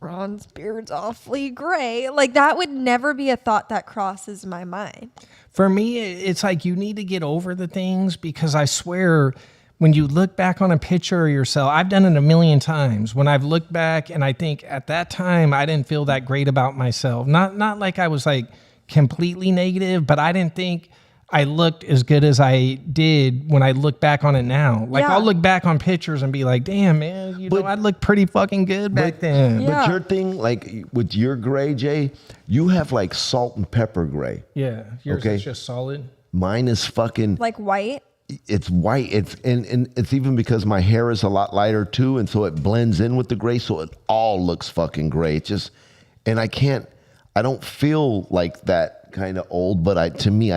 C: Ron's beard's awfully gray. Like, that would never be a thought that crosses my mind.
D: For me, it's like you need to get over the things, because I swear when you look back on a picture of yourself, I've done it a million times. When I've looked back and I think at that time I didn't feel that great about myself. Not like I was like completely negative, but I didn't think I looked as good as I did when I look back on it now. Like,
C: Yeah.
D: I'll look back on pictures and be like, damn, man, you know, I looked pretty fucking good back then.
C: Yeah.
B: But your thing, like with your gray, Jay, you have like salt and pepper gray.
D: Yeah. Yours
B: Okay.
D: is just solid.
B: Mine is fucking,
C: Like white.
B: it's white. And it's even because my hair is a lot lighter too. And so it blends in with the gray. So it all looks fucking gray. It just, and I don't feel like that kind of old, but to me,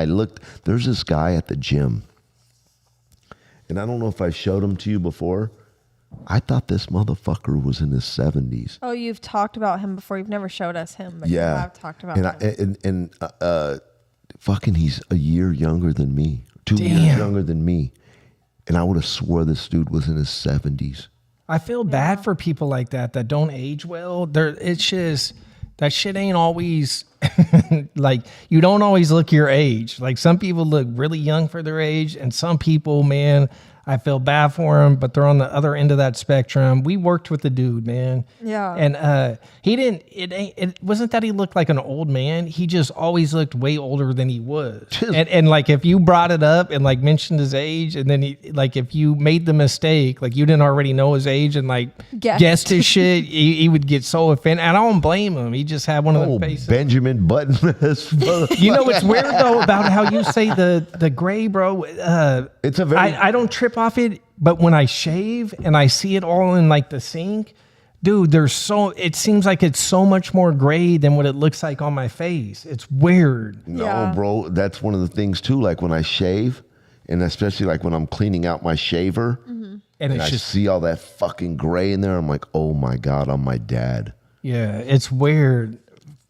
B: there's this guy at the gym, and I don't know if I showed him to you before. I thought this motherfucker was in his 70s.
C: Oh, you've talked about him before. You've never showed us him, but you
B: Yeah.
C: have talked about him.
B: And fucking, he's a year younger than me, 2 years
D: Damn.
B: younger than me. And I would have swore this dude was in his 70s.
D: I feel bad for people like that don't age well. It's just, that shit ain't always like, you don't always look your age. Like, some people look really young for their age, and some people, man, I feel bad for them, but they're on the other end of that spectrum. We worked with the dude, man.
C: Yeah.
D: And it wasn't that he looked like an old man. He just always looked way older than he was. and like, if you brought it up and like mentioned his age, and then if you made the mistake, like you didn't already know his age and like guessed his shit, he would get so offended. And I don't blame him. He just had one of those faces.
B: Benjamin Button.
D: You know, it's weird though about how you say the gray, bro.
B: It's a very...
D: I don't trip off it, but when I shave and I see it all in like the sink, dude, it seems like it's so much more gray than what it looks like on my face. It's weird.
B: No,
C: Yeah.
B: bro, that's one of the things too. Like when I shave, and especially like when I'm cleaning out my shaver,
D: And
B: and
D: it's
B: I
D: just,
B: see all that fucking gray in there, I'm like, oh my God, I'm my dad.
D: yeah, it's weird.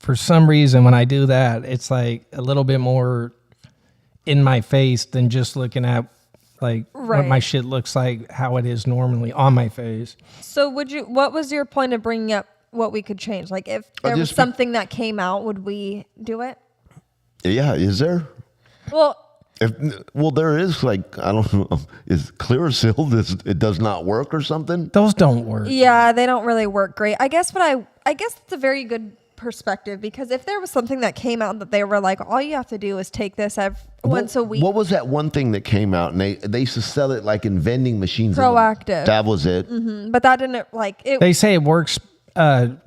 D: For some reason, when I do that, it's like a little bit more in my face than just looking at like what
C: Right.
D: my shit looks like, how it is normally on my face.
C: So what was your point of bringing up what we could change? Like, if there was something that came out, would we do it?
B: Yeah, is there?
C: Well,
B: Well, there is, like, I don't know, is Clearasil, it does not work or something?
D: Those don't work.
C: yeah, they don't really work great. I guess it's a very good perspective, because if there was something that came out that they were like, all you have to do is take this once a week.
B: What was that one thing that came out, and they used to sell it like in vending machines?
C: Proactive.
B: That was it.
C: But that didn't like it.
D: They say it works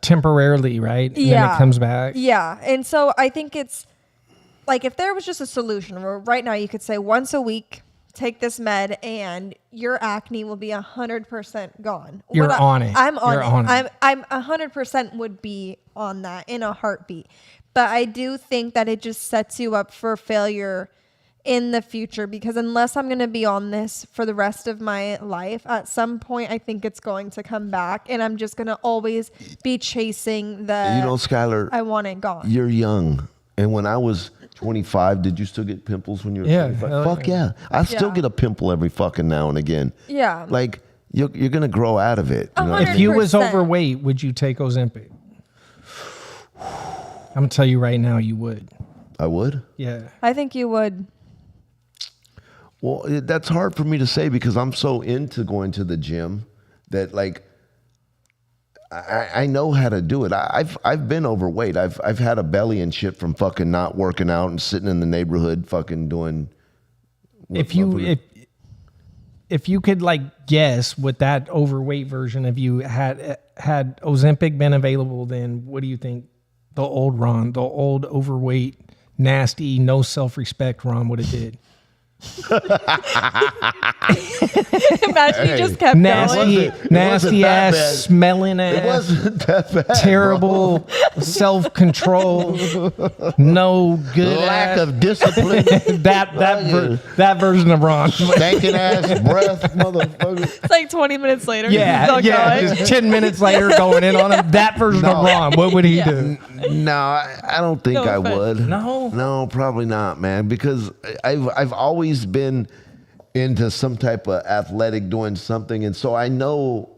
D: temporarily, right? And
C: Yeah.
D: then it comes back.
C: Yeah. And so I think it's like, if there was just a solution where right now you could say once a week, take this med and your acne will be 100% gone.
D: You're on it.
C: I'm on
D: You're
C: it.
D: on it.
C: I'm 100% would be on that in a heartbeat. But I do think that it just sets you up for failure in the future, because unless I'm going to be on this for the rest of my life, at some point I think it's going to come back, and I'm just going to always be chasing the,
B: You know, Skylar,
C: I want it gone.
B: you're young. And when I was 25, did you still get pimples when you were
D: Yeah,
B: 25?
D: hell
B: Fuck yeah. I still
C: Yeah.
B: get a pimple every fucking now and again.
C: Yeah.
B: Like, you're going to grow out of it. You know what I
C: If
D: If
B: mean?
D: you was
C: 100%.
D: overweight, would you take Ozempic? I'm gonna tell you right now, you would.
B: I would.
D: Yeah.
C: I think you would.
B: Well, that's hard for me to say because I'm so into going to the gym that, like, I know how to do it. I've been overweight. I've had a belly and shit from fucking not working out and sitting in the neighborhood fucking doing.
D: If you could like guess what that overweight version of you had Ozempic been available, then what do you think the old Ron, the old overweight, nasty, no self-respect Ron would have did?
C: Imagine you just kept going.
B: It wasn't
D: nasty
B: that
D: ass,
B: bad.
D: smelling
B: It
D: ass,
B: wasn't that bad.
D: terrible self-control, no good
B: Lack
D: ass.
B: of discipline.
D: that version of Ron.
B: Stinking ass breath, motherfucker.
C: It's like 20 minutes later.
D: Yeah,
C: still
D: yeah.
C: going.
D: Just 10 minutes later, going in on him. That version of Ron, what would he do?
B: No, I don't think
C: No
B: I
C: offense.
B: would.
D: No?
B: Probably not, man. Because I've always been into some type of athletic, doing something, and so I know.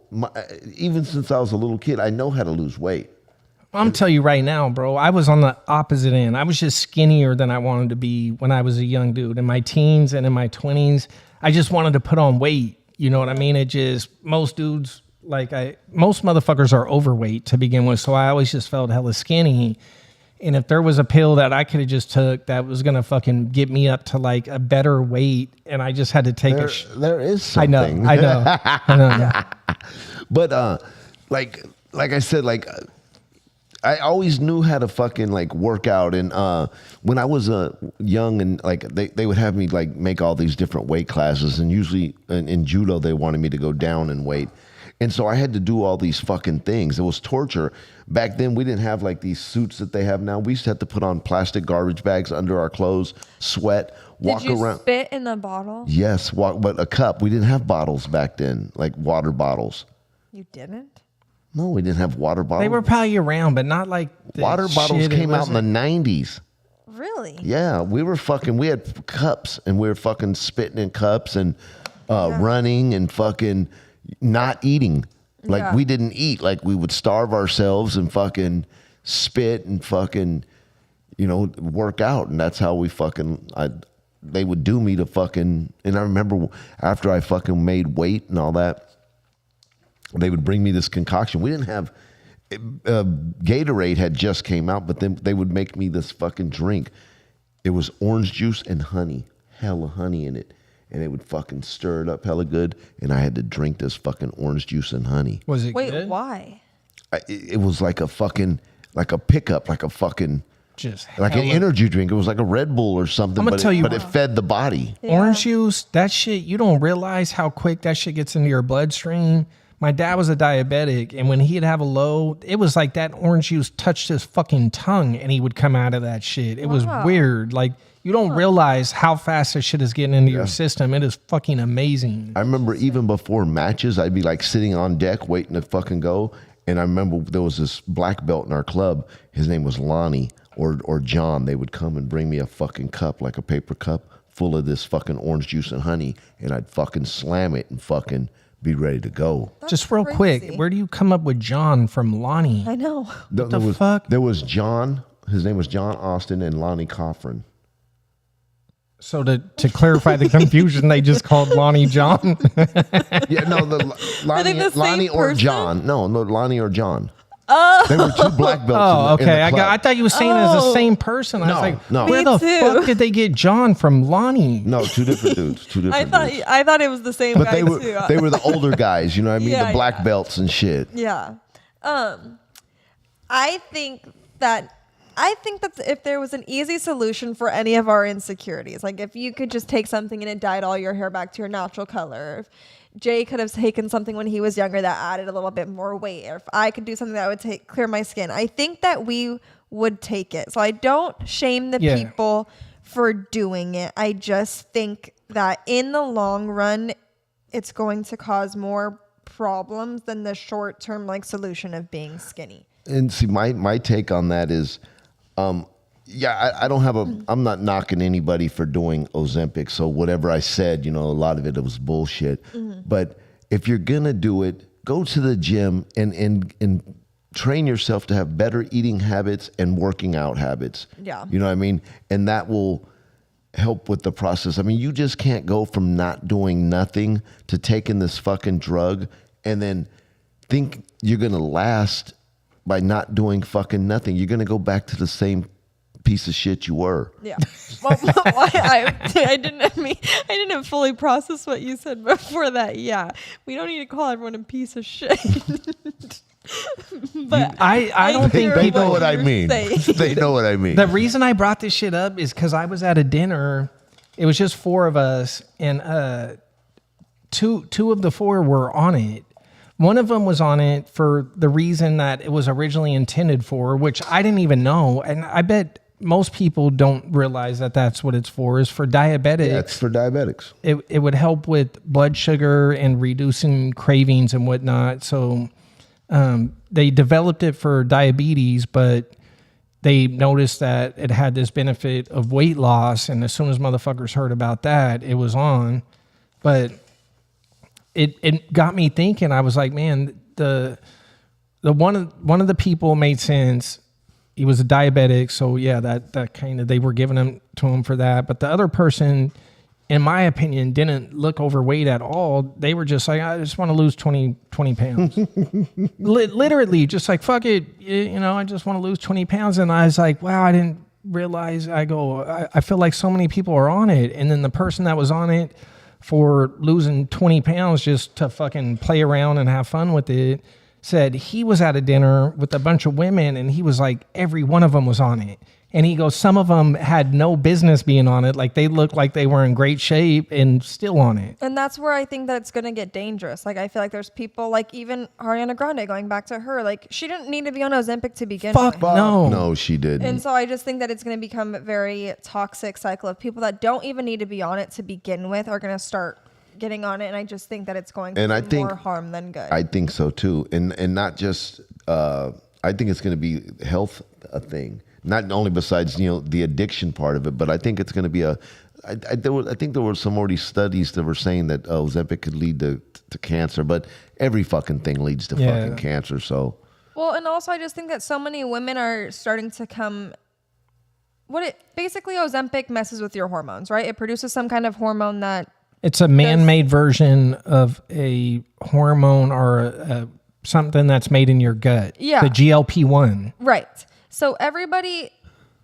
B: Even since I was a little kid, I know how to lose weight.
D: I'm telling you right now, bro, I was on the opposite end. I was just skinnier than I wanted to be when I was a young dude. In my teens and in my 20s, I just wanted to put on weight. You know what I mean? It just, most dudes, most motherfuckers are overweight to begin with. So I always just felt hella skinny. And if there was a pill that I could have just took that was going to fucking get me up to like a better weight, and I just had to take
B: there is something.
D: I know.
B: But like I said, I always knew how to fucking like work out. And when I was young, and like they would have me like make all these different weight classes, and usually in judo they wanted me to go down in weight. And so I had to do all these fucking things. It was torture. Back then, we didn't have like these suits that they have now. We used to have to put on plastic garbage bags under our clothes, sweat, walk
C: Did you
B: around.
C: spit in the bottle?
B: Yes, but a cup. We didn't have bottles back then, like water bottles.
C: You didn't?
B: No, we didn't have water bottles.
D: They were probably around, but not like the
B: Water bottles
D: shit it
B: came out in the
D: wasn't.
B: 90s.
C: Really?
B: Yeah, we had cups, and we were fucking spitting in cups and running and fucking not eating. Like
C: Yeah.
B: we didn't eat. Like we would starve ourselves and fucking spit and fucking, work out. And that's how we they would do me to fucking, and I remember after I fucking made weight and all that, they would bring me this concoction. We didn't have, Gatorade had just came out, but then they would make me this fucking drink. It was orange juice and honey, hella honey in it. And they would fucking stir it up hella good. And I had to drink this fucking orange juice and honey.
D: Was it
C: Wait,
D: good?
C: why?
B: It was like a fucking, like a pickup, like a fucking,
D: Just
B: like an
D: hella-
B: energy drink. It was like a Red Bull or something,
D: I'ma tell you
B: but
D: what.
B: it fed the body.
D: Orange juice, that shit, you don't realize how quick that shit gets into your bloodstream. My dad was a diabetic, and when he'd have a low, it was like that orange juice touched his fucking tongue, and he would come out of that shit. It was weird. Like, you don't realize how fast that shit is getting into your system. It is fucking amazing.
B: I remember even before matches, I'd be like sitting on deck waiting to fucking go. And I remember there was this black belt in our club. His name was Lonnie or John. They would come and bring me a fucking cup, like a paper cup full of this fucking orange juice and honey. And I'd fucking slam it and fucking be ready to go.
D: Just real
C: crazy.
D: quick, where do you come up with John from Lonnie?
C: I know.
D: the fuck?
B: There was John. His name was John Austin and Lonnie Coffrin.
D: So to clarify the confusion, they just called Lonnie John.
B: Yeah, no,
C: they the same
B: Lonnie or
C: person?
B: John. No, Lonnie or John. Oh. They were two black belts.
D: Oh,
B: in the
D: okay. I
B: club.
D: thought you were saying it as the same person. I was like,
B: no.
D: where
C: Me
D: the
C: too.
D: fuck did they get John from Lonnie?
B: No, two different dudes. Two different dudes.
C: I thought it was the same
B: But
C: guy too.
B: they were the older guys, you know what I mean?
C: Yeah,
B: the black
C: yeah.
B: belts and shit.
C: Yeah. I think that if there was an easy solution for any of our insecurities, like if you could just take something and it dyed all your hair back to your natural color, if Jay could have taken something when he was younger that added a little bit more weight, or if I could do something that would clear my skin, I think that we would take it. So I don't shame the people for doing it. I just think that in the long run, it's going to cause more problems than the short-term solution of being skinny.
B: And see, my take on that is, I don't have I'm not knocking anybody for doing Ozempic. So whatever I said, a lot of it was bullshit.
C: Mm-hmm.
B: But if you're going to do it, go to the gym and train yourself to have better eating habits and working out habits.
C: Yeah.
B: You know what I mean? And that will help with the process. I mean, you just can't go from not doing nothing to taking this fucking drug and then think you're going to last by not doing fucking nothing. You're going to go back to the same piece of shit you were.
C: Yeah. Well, I didn't fully process what you said before that. Yeah. We don't need to call everyone a piece of shit. But
D: I don't think
B: They
D: people
B: know what I
C: you're
B: mean.
C: saying.
B: They know what I mean.
D: The reason I brought this shit up is because I was at a dinner. It was just four of us, and two of the four were on it. One of them was on it for the reason that it was originally intended for, which I didn't even know. And I bet most people don't realize that that's what it's for, is for diabetics.
B: Yeah, it's for diabetics.
D: It would help with blood sugar and reducing cravings and whatnot. So they developed it for diabetes, but they noticed that it had this benefit of weight loss. And as soon as motherfuckers heard about that, it was on. But it got me thinking. I was like, man, one of the people made sense. He was a diabetic, so yeah, that kind of, they were giving him to him for that. But the other person, in my opinion, didn't look overweight at all. They were just like, I just want to lose 20 pounds. Literally, just like, fuck it, I just want to lose 20 pounds. And I was like, wow, I didn't realize. I feel like so many people are on it. And then the person that was on it for losing 20 pounds just to fucking play around and have fun with it, said he was at a dinner with a bunch of women and he was like, every one of them was on it. And he goes, some of them had no business being on it. Like, they looked like they were in great shape and still on it.
C: And that's where I think that it's going to get dangerous. Like, I feel like there's people like even Ariana Grande, going back to her, like, she didn't need to be on Ozempic to begin with.
B: No, she didn't.
C: And so I just think that it's going to become a very toxic cycle of people that don't even need to be on it to begin with are going to start getting on it. And I just think that it's going to do more harm than good. I
B: think so too. And not just, I think it's going to be health a thing. Not only besides, the addiction part of it, but I think it's going to be I think there were some already studies that were saying that Ozempic could lead to cancer, but every fucking thing leads to fucking cancer. So. Well,
C: and also I just think that so many women are starting to come. Basically Ozempic messes with your hormones, right? It produces some kind of hormone that.
D: It's a man-made version of a hormone or something that's made in your gut.
C: Yeah.
D: The GLP-1.
C: Right. So everybody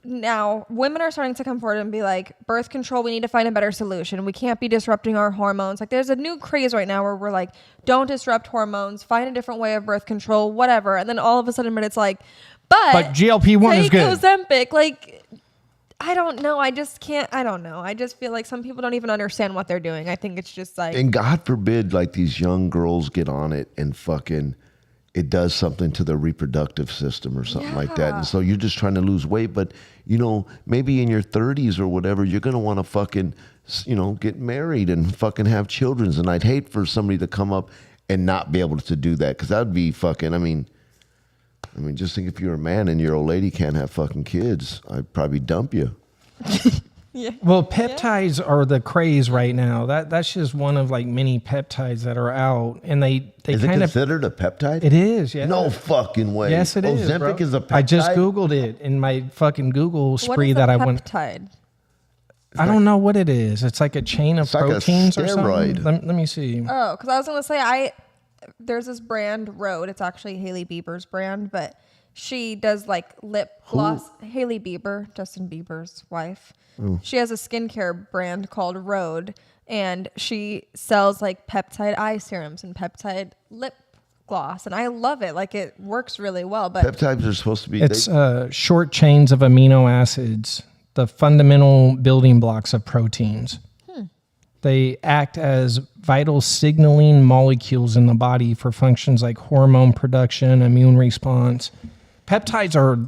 C: now, women are starting to come forward and be like, birth control, we need to find a better solution. We can't be disrupting our hormones. Like, there's a new craze right now where we're like, don't disrupt hormones, find a different way of birth control, whatever. And then all of a sudden, it's like, but
D: GLP-1 is good.
C: Ozempic, like, I don't know. I just can't. I don't know. I just feel like some people don't even understand what they're doing. I think it's just like.
B: And God forbid, like, these young girls get on it and fucking. It does something to their reproductive system or something like that. And so you're just trying to lose weight. But, maybe in your 30s or whatever, you're going to want to fucking, get married and fucking have children. And I'd hate for somebody to come up and not be able to do that. Because that would be fucking, I mean, just think if you're a man and your old lady can't have fucking kids, I'd probably dump you.
C: Yeah.
D: Well, peptides are the craze right now. That's just one of like many peptides that are out, and they
B: is
D: kind
B: it considered a peptide?
D: It is. Yeah.
B: No fucking way.
D: Yes, it is.
B: Ozempic is a peptide.
D: I just Googled it in my fucking Google spree that I went.
C: Peptide?
D: I don't know what it is. It's like a chain of proteins
B: like a
D: or something.
B: steroid.
D: Let me see.
C: Oh, because I was gonna say there's this brand Rhode. It's actually Hailey Bieber's brand, but she does like lip gloss. Hailey Bieber, Justin Bieber's wife. Ooh. She has a skincare brand called Rhode, and she sells like peptide eye serums and peptide lip gloss, and I love it. Like, it works really well. But
B: peptides are supposed to be.
D: It's short chains of amino acids, the fundamental building blocks of proteins. They act as vital signaling molecules in the body for functions like hormone production, immune response. Peptides are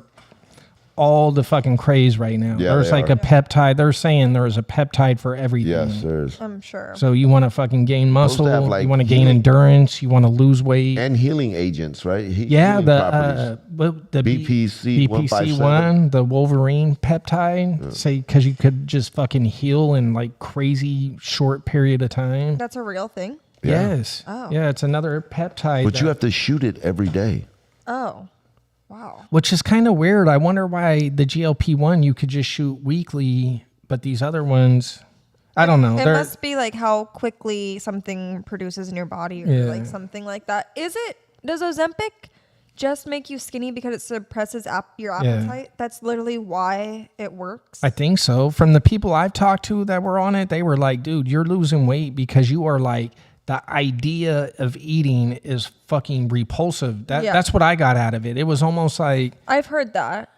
D: all the fucking craze right now.
B: Yeah,
D: there's like a peptide. They're saying there's a peptide for everything.
B: Yes, there's.
C: I'm sure.
D: So you want to fucking gain muscle,
B: like
D: you want to gain endurance, you want to lose weight.
B: And healing agents, right?
D: Yeah, the
B: BPC
D: 1, the Wolverine peptide. Say, because you could just fucking heal in like crazy short period of time.
C: That's a real thing?
B: Yeah.
D: Yes.
C: Oh.
D: Yeah, it's another peptide.
B: But you have to shoot it every day.
C: Oh. Wow.
D: Which is kind of weird. I wonder why the GLP-1 you could just shoot weekly, but these other ones, I don't know.
C: It must be like how quickly something produces in your body or like something like that. Does Ozempic just make you skinny because it suppresses your appetite? Yeah. That's literally why it works?
D: I think so. From the people I've talked to that were on it, they were like, dude, you're losing weight because you are like, the idea of eating is fucking repulsive. That's what I got out of it. It was almost like...
C: I've heard that.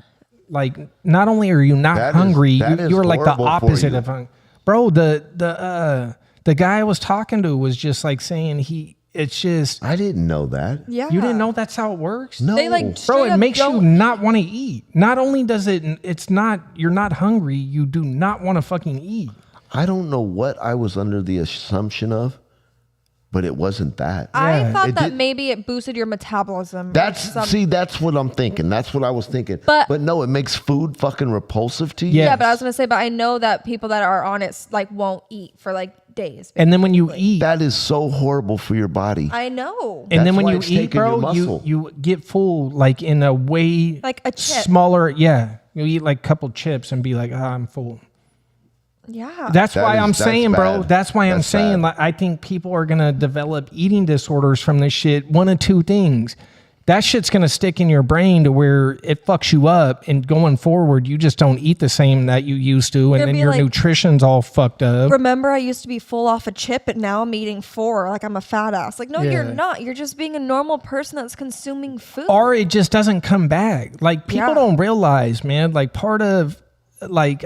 D: Like, not only are you not hungry, you're like the opposite of hungry. Bro, the guy I was talking to was just like saying it's just...
B: I didn't know that.
C: Yeah.
D: You didn't know that's how it works?
B: No.
C: They
D: bro, it makes you not want to eat. Not only does you're not hungry, you do not want to fucking eat.
B: I don't know what I was under the assumption of. But it wasn't that.
C: I thought that maybe it boosted your metabolism.
B: That's what I'm thinking. That's what I was thinking. But no, it makes food fucking repulsive to you.
C: Yeah, but I was gonna say, but I know that people that are on it like won't eat for like days.
D: And then when you eat,
B: That is so horrible for your body.
C: I know.
D: and
B: That's
D: then when
B: why
D: you
B: it's
D: eat,
B: taking your
D: bro,
B: muscle.
D: you get full like in a way
C: Like a chip.
D: smaller. Yeah, you eat like a couple chips and be like, I'm full.
C: Yeah.
D: That's
B: That
D: why
B: is-
D: I'm
B: that's
D: saying, bro.
B: bad.
D: That's why I'm
B: That's
D: saying,
B: bad.
D: like, I think people are gonna develop eating disorders from this shit. One of two things. That shit's gonna stick in your brain to where it fucks you up, and going forward, you just don't eat the same that you used to, and
C: It'd
D: then
C: be
D: your
C: like-
D: nutrition's all fucked up.
C: Remember, I used to be full off a chip, and now I'm eating 4. Like I'm a fat ass. Like, no, you're
D: Yeah.
C: not. You're just being a normal person that's consuming food.
D: Or it just doesn't come back. Like people
C: Yeah.
D: don't realize, man. Like part of like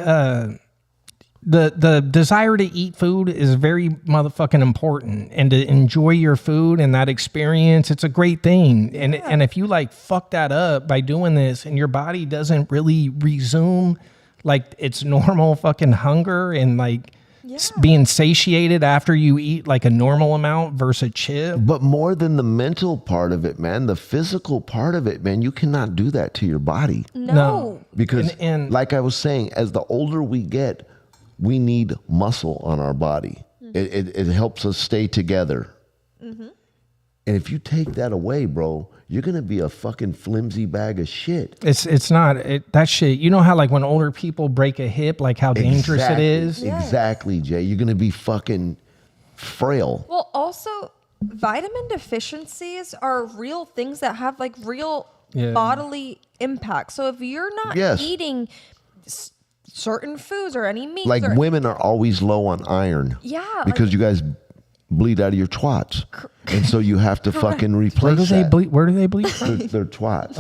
D: the desire to eat food is very motherfucking important, and to enjoy your food and that experience, it's a great thing. And if you like fuck that up by doing this, and your body doesn't really resume like its normal fucking hunger and like being satiated after you eat like a normal amount versus a chip.
B: But more than the mental part of it, man, the physical part of it, man, you cannot do that to your body.
C: no.
B: Because,
D: And-
B: like I was saying, as the older we get, we need muscle on our body. It helps us stay together. And if you take that away, bro, you're gonna be a fucking flimsy bag of shit.
D: It's not that shit. You know how like when older people break a hip, like how dangerous it is.
B: Exactly, Jay. You're gonna be fucking frail.
C: Well, also, vitamin deficiencies are real things that have like real
D: Yeah.
C: bodily impact. So if you're not
B: Yes.
C: eating certain foods or any meats,
B: Like
C: or,
B: women are always low on iron.
C: Yeah,
B: Because
C: like-
B: you guys bleed out of your twats. And so you have to fucking
D: Where
B: replace
D: do they
B: that.
D: bleed? Where do they bleed from?
B: They're twats.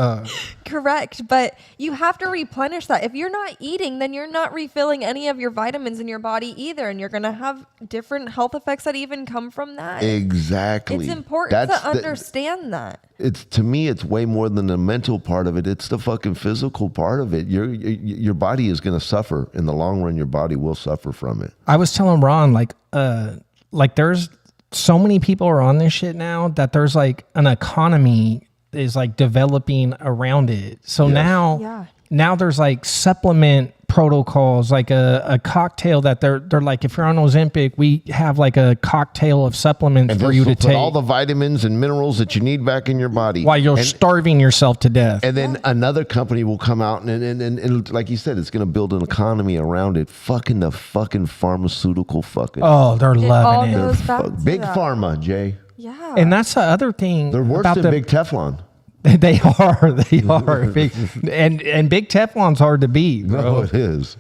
C: correct, but you have to replenish that. If you're not eating, then you're not refilling any of your vitamins in your body either, and you're gonna have different health effects that even come from that.
B: Exactly.
C: It's important
B: That's
C: to understand that.
B: It's to me, it's way more than the mental part of it. It's the fucking physical part of it. Your body is going to suffer in the long run. Your body will suffer from it.
D: I was telling Ron like there's so many people are on this shit now that there's like an economy is like developing around it. So
C: Yeah.
D: now there's like supplement protocols, like a cocktail that they're like, if you're on Ozempic, we have like a cocktail of supplements
B: And
D: for
B: this
D: you
B: will
D: to
B: put
D: take
B: all the vitamins and minerals that you need back in your body.
D: while you're
B: and,
D: starving yourself to death.
B: and then another company will come out and like you said, it's going to build an economy around it. Fucking the fucking pharmaceutical fucking
D: Oh, they're
C: It all
D: loving it.
C: goes back to
B: big
C: that.
B: pharma, Jay.
C: Yeah.
D: And that's the other thing.
B: They're worse
D: about
B: than big Teflon.
D: They are big, and big Teflon's hard to beat, bro.
B: No, it is.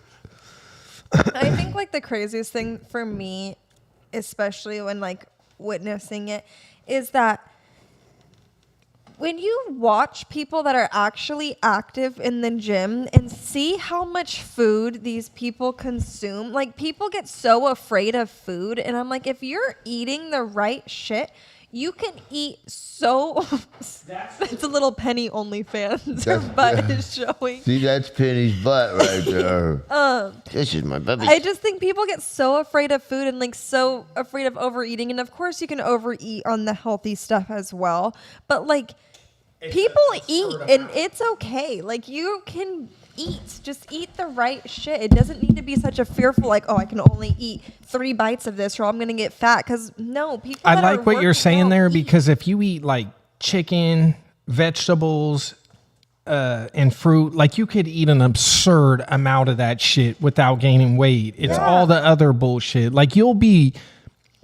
C: I think like the craziest thing for me, especially when like witnessing it, is that when you watch people that are actually active in the gym and see how much food these people consume, like people get so afraid of food. And I'm like, if you're eating the right shit, you can eat so. It's a little Penny OnlyFans. Her butt is showing.
B: See, that's Penny's butt right there. This is my baby.
C: I just think people get so afraid of food and like so afraid of overeating. And of course, you can overeat on the healthy stuff as well. But like, people eat and it's okay. Like, you can eat. Just eat the right shit. It doesn't need to be such a fearful, like, oh, I can only eat 3 bites of this or I'm going to get fat. Because no, people.
D: I
C: that are
D: like what you're
C: working
D: saying
C: out
D: there
C: eat.
D: because if you eat like chicken, vegetables, and fruit, like you could eat an absurd amount of that shit without gaining weight. It's all the other bullshit. Like you'll be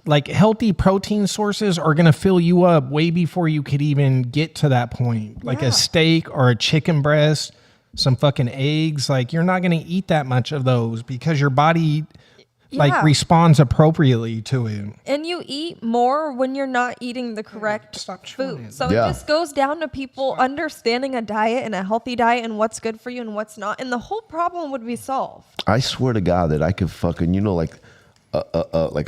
D: like healthy protein sources are going to fill you up way before you could even get to that point. Like
C: Yeah.
D: a steak or a chicken breast, some fucking eggs. Like you're not going to eat that much of those because your body like
C: Yeah.
D: responds appropriately to it.
C: And you eat more when you're not eating the correct
D: Stop chewing
C: food.
D: it.
C: So
B: Yeah.
C: it just goes down to people understanding a diet and a healthy diet and what's good for you and what's not. And the whole problem would be solved.
B: I swear to God that I could fucking, like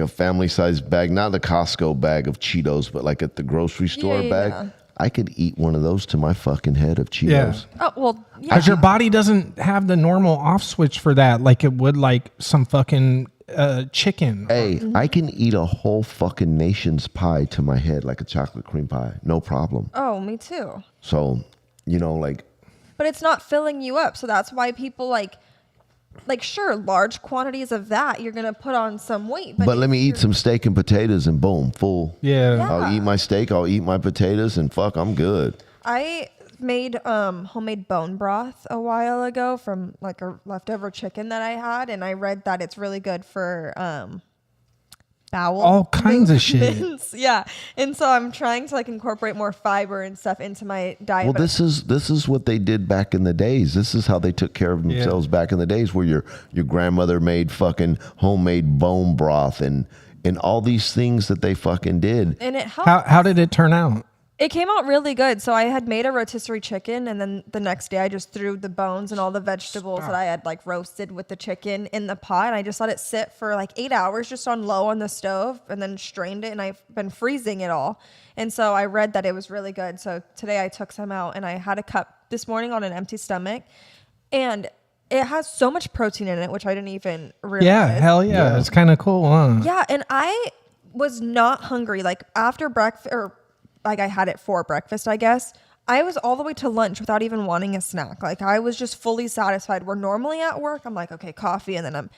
B: a family sized bag, not the Costco bag of Cheetos, but like at the grocery store
C: Yeah,
B: bag.
C: yeah.
B: I could eat one of those to my fucking head of Cheetos.
D: Yeah.
C: Oh, well, yeah.
D: Because your body doesn't have the normal off switch for that, like it would like some fucking chicken.
B: Hey, I can eat a whole fucking nation's pie to my head like a chocolate cream pie. No problem.
C: Oh, me too.
B: So, like,
C: But it's not filling you up. So that's why people like like, sure, large quantities of that, you're going to put on some weight.
B: But let me eat some steak and potatoes and boom, full.
D: Yeah.
B: I'll eat my steak, I'll eat my potatoes, and fuck, I'm good.
C: I made homemade bone broth a while ago from like a leftover chicken that I had, and I read that it's really good for bowel.
D: All kinds of shit.
C: movements. Yeah. And so I'm trying to like incorporate more fiber and stuff into my diet.
B: Well,
C: but
B: this is what they did back in the days. This is how they took care of themselves back in the days, where your grandmother made fucking homemade bone broth and all these things that they fucking did.
C: and it helped.
D: How did it turn out?
C: It came out really good. So I had made a rotisserie chicken, and then the next day I just threw the bones and all the vegetables that I had like roasted with the chicken in the pot, and I just let it sit for like 8 hours just on low on the stove, and then strained it, and I've been freezing it all. And so I read that it was really good. So today I took some out, and I had a cup this morning on an empty stomach, and it has so much protein in it, which I didn't even realize.
D: Yeah, hell yeah. It's kind of cool, huh?
C: Yeah, and I was not hungry. Like after breakfast, or like I had it for breakfast, I guess. I was all the way to lunch without even wanting a snack. Like I was just fully satisfied. Where normally at work, I'm like, okay, coffee, and then I'm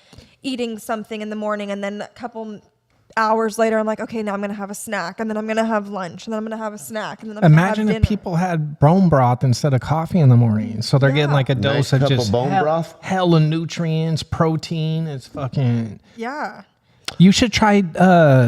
C: eating something in the morning, and then a couple hours later, I'm like, okay, now I'm gonna have a snack, and then I'm gonna have lunch, and then I'm gonna have a snack, and then I'm
D: Imagine
C: gonna have
D: if
C: dinner.
D: people had bone broth instead of coffee in the morning. So they're getting like a dose of
B: cup of
D: just
B: bone broth?
D: hella nutrients, protein. It's fucking.
C: Yeah.
D: You should try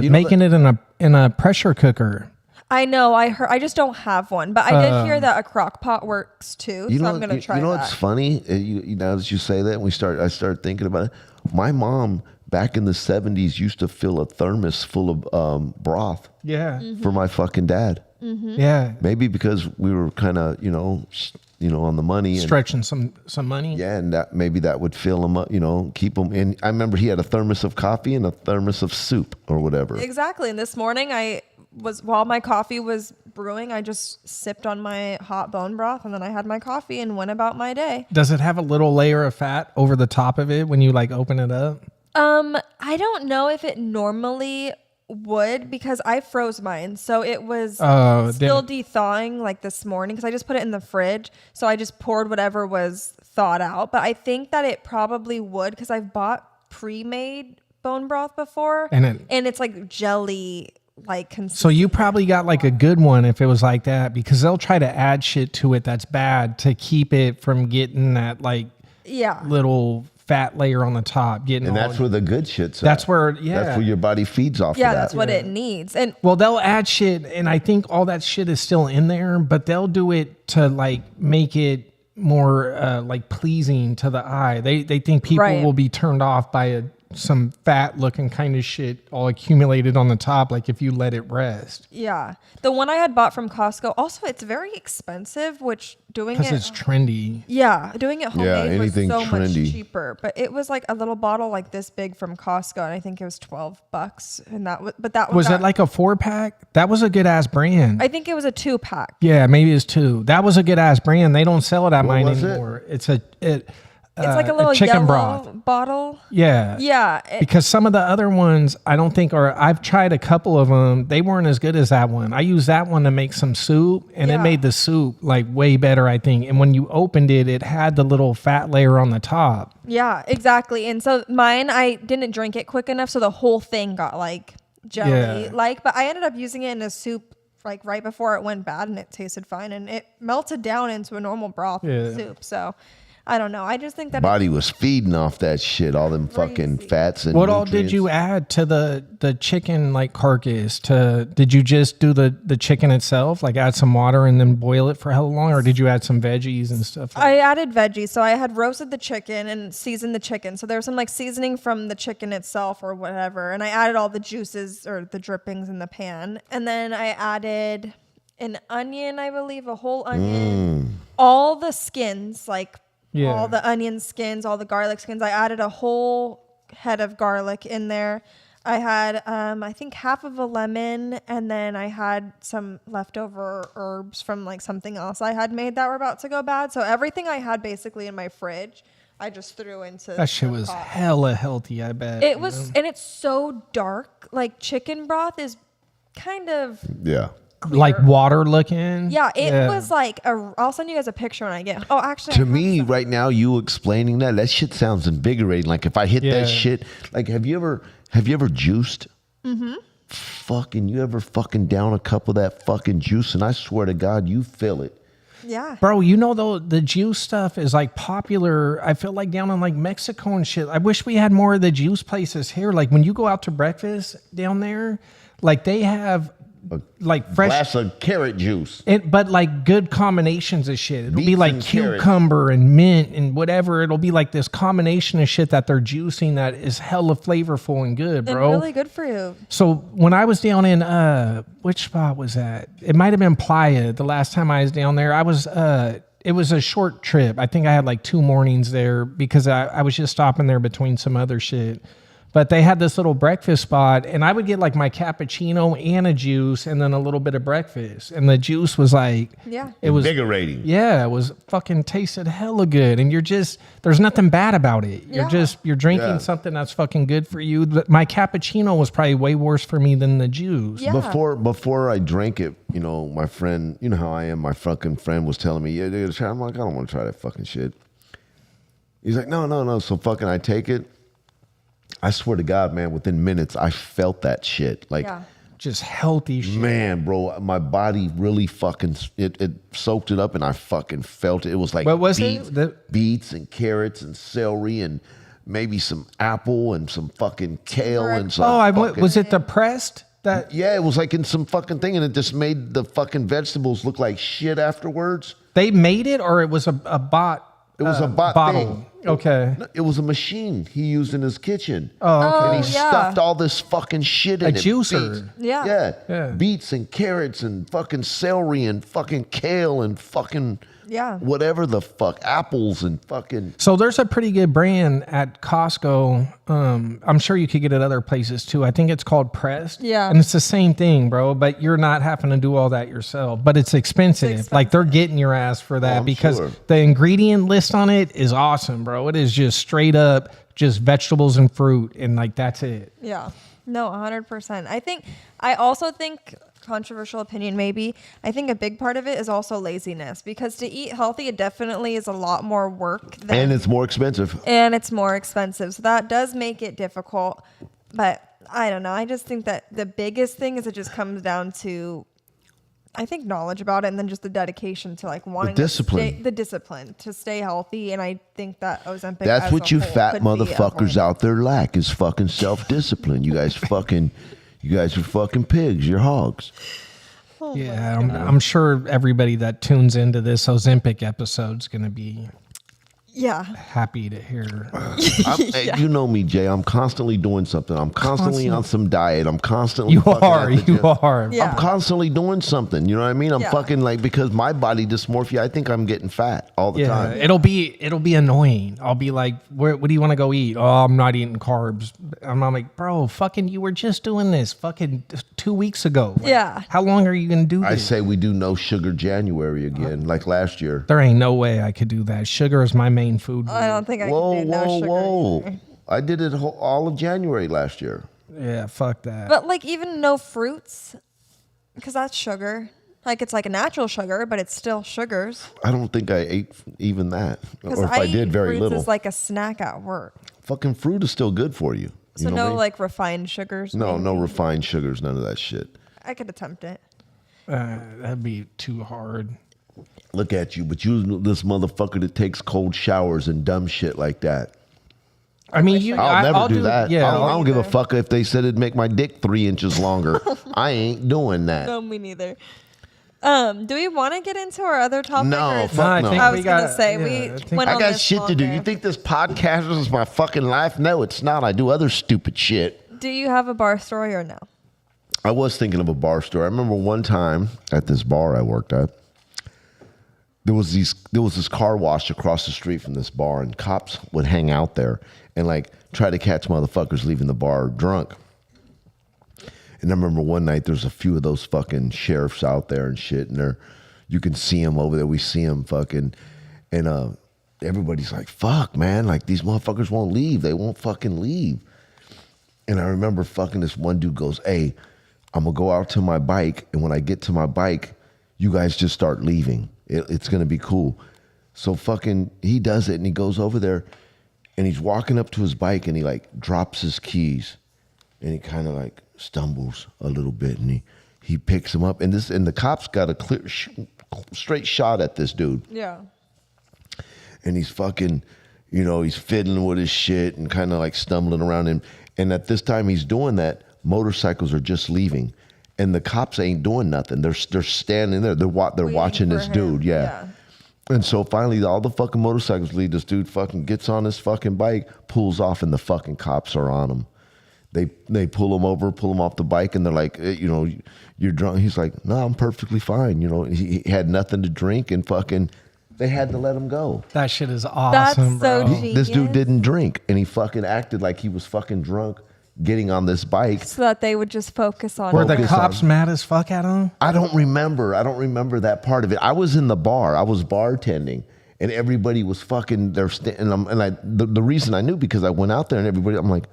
D: making it in a pressure cooker.
C: I know. I heard. I just don't have one, but I did hear that a crock pot works too. So I'm gonna try
B: You know
C: that.
B: what's funny? Now that you say that, and I start thinking about it. My mom back in the 70s used to fill a thermos full of broth
D: Yeah.
B: for my fucking dad.
D: Yeah.
B: Maybe because we were kind of on the money and,
D: Stretching some money.
B: yeah, and maybe that would fill him up, keep him in. I remember he had a thermos of coffee and a thermos of soup or whatever.
C: Exactly. And this morning while my coffee was brewing, I just sipped on my hot bone broth, and then I had my coffee and went about my day.
D: Does it have a little layer of fat over the top of it when you like open it up?
C: I don't know if it normally would, because I froze mine. So it was still de-thawing like this morning, because I just put it in the fridge. So I just poured whatever was thawed out. But I think that it probably would, because I've bought pre-made bone broth before,
D: And
C: it's like jelly like consistency.
D: So you probably got like a good one if it was like that, because they'll try to add shit to it that's bad to keep it from getting that like little fat layer on the top.
B: And that's where the good shit's
D: That's
B: at.
D: where
B: That's where your body feeds off of that.
C: That's what it needs. And
D: well, they'll add shit, and I think all that shit is still in there, but they'll do it to like make it more like pleasing to the eye. They think people will be turned off by some fat looking kind of shit all accumulated on the top, like if you let it rest.
C: yeah, the one I had bought from Costco, also it's very expensive, which doing it,
D: because it's trendy.
C: yeah, doing it homemade was
B: anything
C: so
B: trendy.
C: much cheaper. But it was like a little bottle like this big from Costco, and I think it was $12. And that
D: Was it like a 4-pack? That was a good ass brand.
C: I think it was a 2-pack.
D: Yeah, maybe it's 2. That was a good ass brand. They don't sell it at mine
B: was it?
D: anymore.
C: It's like a little
D: chicken
C: yellow
D: broth
C: bottle.
D: Yeah.
C: Yeah.
D: Because some of the other ones, I don't think, or I've tried a couple of them, they weren't as good as that one. I used that one to make some soup, and it made the soup like way better, I think. And when you opened it, it had the little fat layer on the top.
C: Yeah, exactly. And so mine, I didn't drink it quick enough, so the whole thing got like jelly. But I ended up using it in a soup like right before it went bad, and it tasted fine, and it melted down into a normal broth soup. So I don't know. I just think that
B: Body was feeding off that shit, all them fucking fats and
D: What all did
B: nutrients.
D: you add to the chicken like carcass? Did you just do the chicken itself, like add some water and then boil it for how long, or did you add some veggies and stuff?
C: I added veggies. So I had roasted the chicken and seasoned the chicken. So there was some like seasoning from the chicken itself or whatever. And I added all the juices or the drippings in the pan. And then I added an onion, I believe, a whole onion, all the skins, like all the onion skins, all the garlic skins. I added a whole head of garlic in there. I had, I think, half of a lemon, and then I had some leftover herbs from like something else I had made that were about to go bad. So everything I had basically in my fridge, I just threw into
D: that shit was
C: pot.
D: hella healthy, I bet.
C: It was, and it's so dark. Like chicken broth is kind of
D: like water looking.
C: Yeah, it was like I'll send you guys a picture when I get. Oh, actually,
B: To me, right now, you explaining that shit sounds invigorating. Like if I hit
D: Yeah.
B: that shit, like have you ever juiced? Mm-hmm. Fucking, you ever fucking down a cup of that fucking juice, and I swear to God, you feel it.
C: Yeah.
D: Bro, you know though the juice stuff is like popular. I feel like down in like Mexico and shit. I wish we had more of the juice places here. Like when you go out to breakfast down there, like they have like fresh
B: Glass of carrot juice.
D: but like good combinations of shit. It'll be
B: Beets
D: like
B: and carrots.
D: cucumber and mint and whatever. It'll be like this combination of shit that they're juicing that is hella flavorful and good,
C: And
D: bro.
C: really good for you.
D: So when I was down in which spot was that? It might have been Playa. The last time I was down there, I was it was a short trip. I think I had like 2 mornings there because I was just stopping there between some other shit. But they had this little breakfast spot, and I would get like my cappuccino and a juice, and then a little bit of breakfast. And the juice was like,
C: Yeah.
D: it was
B: Invigorating.
D: yeah, it was fucking tasted hella good, and there's nothing bad about it. You're drinking
B: Yeah.
D: something that's fucking good for you. But my cappuccino was probably way worse for me than the juice.
C: Yeah.
B: Before I drank it, you know, my friend, you know how I am. My fucking friend was telling me, "Yeah, dude, I'm like, I don't want to try that fucking shit." He's like, no. So fucking, I take it. I swear to God, man, within minutes, I felt that shit. Like,
C: Yeah.
D: Just healthy shit.
B: man, bro, my body really fucking, it soaked it up and I fucking felt it. It was like
D: What was
B: beets,
D: it?
B: beets and carrots and celery and maybe some apple and some fucking kale and some fucking,
D: Was it the pressed? That
B: yeah, it was like in some fucking thing and it just made the fucking vegetables look like shit afterwards.
D: they made it, or it was a bot?
B: It was a bottle.
D: bottle. Okay.
B: No, it was a machine he used in his kitchen.
D: Oh, okay.
B: And he
C: yeah.
B: stuffed all this fucking shit in
D: A
B: it.
D: juicer.
B: Beets.
C: Yeah.
B: Yeah. Beets and carrots and fucking celery and fucking kale and fucking
C: Yeah.
B: whatever the fuck. Apples and fucking.
D: So there's a pretty good brand at Costco. I'm sure you could get it other places too. I think it's called Pressed.
C: Yeah.
D: And it's the same thing, bro, but you're not having to do all that yourself. But it's expensive. Like they're getting your ass for that
B: I'm
D: because
B: sure.
D: the ingredient list on it is awesome, bro. It is just straight up just vegetables and fruit, and like that's it.
C: Yeah. No, 100%. I also think, controversial opinion maybe, I think a big part of it is also laziness, because to eat healthy, it definitely is a lot more work
B: And it's more expensive.
C: and it's more expensive. So that does make it difficult. But I don't know. I just think that the biggest thing is it just comes down to, I think, knowledge about it, and then just the dedication to like wanting
B: discipline.
C: the discipline to stay healthy. And I think that Ozempic,
B: That's
C: as
B: what
C: a
B: you
C: whole
B: fat
C: could be a
B: motherfuckers
C: whole-
B: out there lack is fucking self-discipline. You guys are fucking pigs. You're hogs.
C: Oh
D: Yeah, I'm sure everybody that tunes into this Ozempic episode's going to be
C: Yeah.
D: happy to hear.
B: Hey, you know me, Jay. I'm constantly doing something. I'm constantly on some diet. I'm constantly.
D: You
B: fucking
D: are.
B: at the
D: You
B: gym.
D: are.
C: Yeah.
B: I'm constantly doing something. You know what I mean? I'm
C: Yeah.
B: fucking like, because my body dysmorphia, I think I'm getting fat all the
D: Yeah,
B: time.
D: it'll be annoying. I'll be like, what do you want to go eat? Oh, I'm not eating carbs. I'm like, bro, fucking, you were just doing this fucking 2 weeks ago. Like,
C: Yeah.
D: How long are you going to do this?
B: I say we do no sugar January again, like last year.
D: There ain't no way I could do that. Sugar is my main food.
C: I don't think I
B: Whoa,
C: can do no
B: whoa,
C: sugar.
B: whoa.
C: either.
B: I did it all of January last year.
D: Yeah, fuck that.
C: But like even no fruits, because that's sugar. Like it's like a natural sugar, but it's still sugars.
B: I don't think I ate even that.
C: Because
B: Or if I did,
C: eat
B: very
C: fruits
B: little.
C: as like a snack at work.
B: Fucking fruit is still good for you.
C: So
B: You know what I
C: no
B: mean?
C: like refined sugars.
B: No,
C: maybe?
B: no refined sugars, none of that shit.
C: I could attempt it.
D: That'd be too hard.
B: Look at you, but you this motherfucker that takes cold showers and dumb shit like that.
D: I mean, you.
B: I'll never do that.
D: Yeah,
B: I don't give a
C: either.
B: fuck if they said it'd make my dick 3 inches longer. I ain't doing that.
C: No, me neither. Do we want to get into our other topic?
B: No,
C: or is-
B: fuck no.
C: I was gonna say we went
B: I
C: on
B: got
C: this
B: shit to do.
C: longer.
B: You think this podcast is my fucking life? No, it's not. I do other stupid shit.
C: Do you have a bar story or no?
B: I was thinking of a bar story. I remember one time at this bar I worked at, there was this car wash across the street from this bar, and cops would hang out there and like try to catch motherfuckers leaving the bar drunk. And I remember one night there's a few of those fucking sheriffs out there and shit, and you can see them over there. We see them fucking, and everybody's like, "Fuck, man! Like these motherfuckers won't leave. They won't fucking leave." And I remember fucking this one dude goes, "Hey, I'm gonna go out to my bike, and when I get to my bike, you guys just start leaving. It's gonna be cool. So fucking, he does it, and he goes over there, and he's walking up to his bike, and he like drops his keys, and he kind of like stumbles a little bit, and he picks him up, and the cops got a clear, straight shot at this dude.
C: Yeah.
B: And he's fucking, he's fiddling with his shit and kind of like stumbling around. And at this time he's doing that, motorcycles are just leaving. And the cops ain't doing nothing. They're standing there. They're watching this dude. Yeah. And so finally all the fucking motorcycles leave. This dude fucking gets on his fucking bike, pulls off, and the fucking cops are on him. They pull him over, pull him off the bike, and they're like, you're drunk. He's like, no, I'm perfectly fine. He had nothing to drink, and fucking they had to let him go.
D: That shit is awesome,
C: so
D: bro.
C: genius.
B: This dude didn't drink, and he fucking acted like he was fucking drunk getting on this bike.
C: So that they would just focus on
D: Were
C: it.
D: the cops mad as fuck at him?
B: I don't remember that part of it. I was in the bar. I was bartending, and everybody was fucking there. The reason I knew, because I went out there, and everybody, I'm like,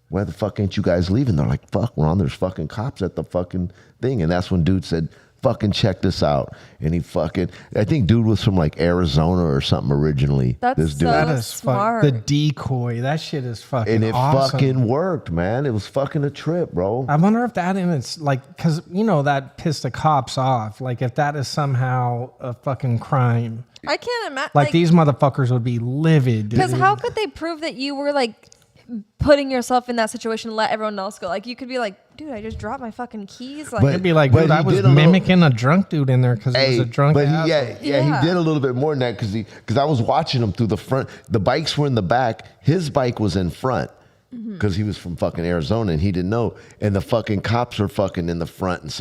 B: why the fuck ain't you guys leaving? They're like, fuck, Ron, there's fucking cops at the fucking thing. And that's when dude said, fucking check this out. And he fucking, I think dude was from like Arizona or something originally.
C: That's
B: this dude.
C: so
D: That is
C: smart.
D: The decoy. That shit is fucking
B: And it
D: awesome.
B: fucking worked, man. It was fucking a trip, bro.
D: I wonder if that, and it's like, because that pissed the cops off. Like, if that is somehow a fucking crime,
C: I can't imagine.
D: like these motherfuckers would be livid.
C: Because
D: dude.
C: how could they prove that you were like putting yourself in that situation and let everyone else go? Like, you could be like, dude, I just dropped my fucking keys. Like,
B: But-
D: It'd be like,
B: but
D: dude,
B: he
D: I was
B: did a little-
D: mimicking a drunk dude in there because he was a drunk
B: but
D: asshole.
B: he
C: Yeah.
B: did a little bit more than that because I was watching him through the front. The bikes were in the back. His bike was in front because he was from fucking Arizona and he didn't know. And the fucking cops are fucking in the front. And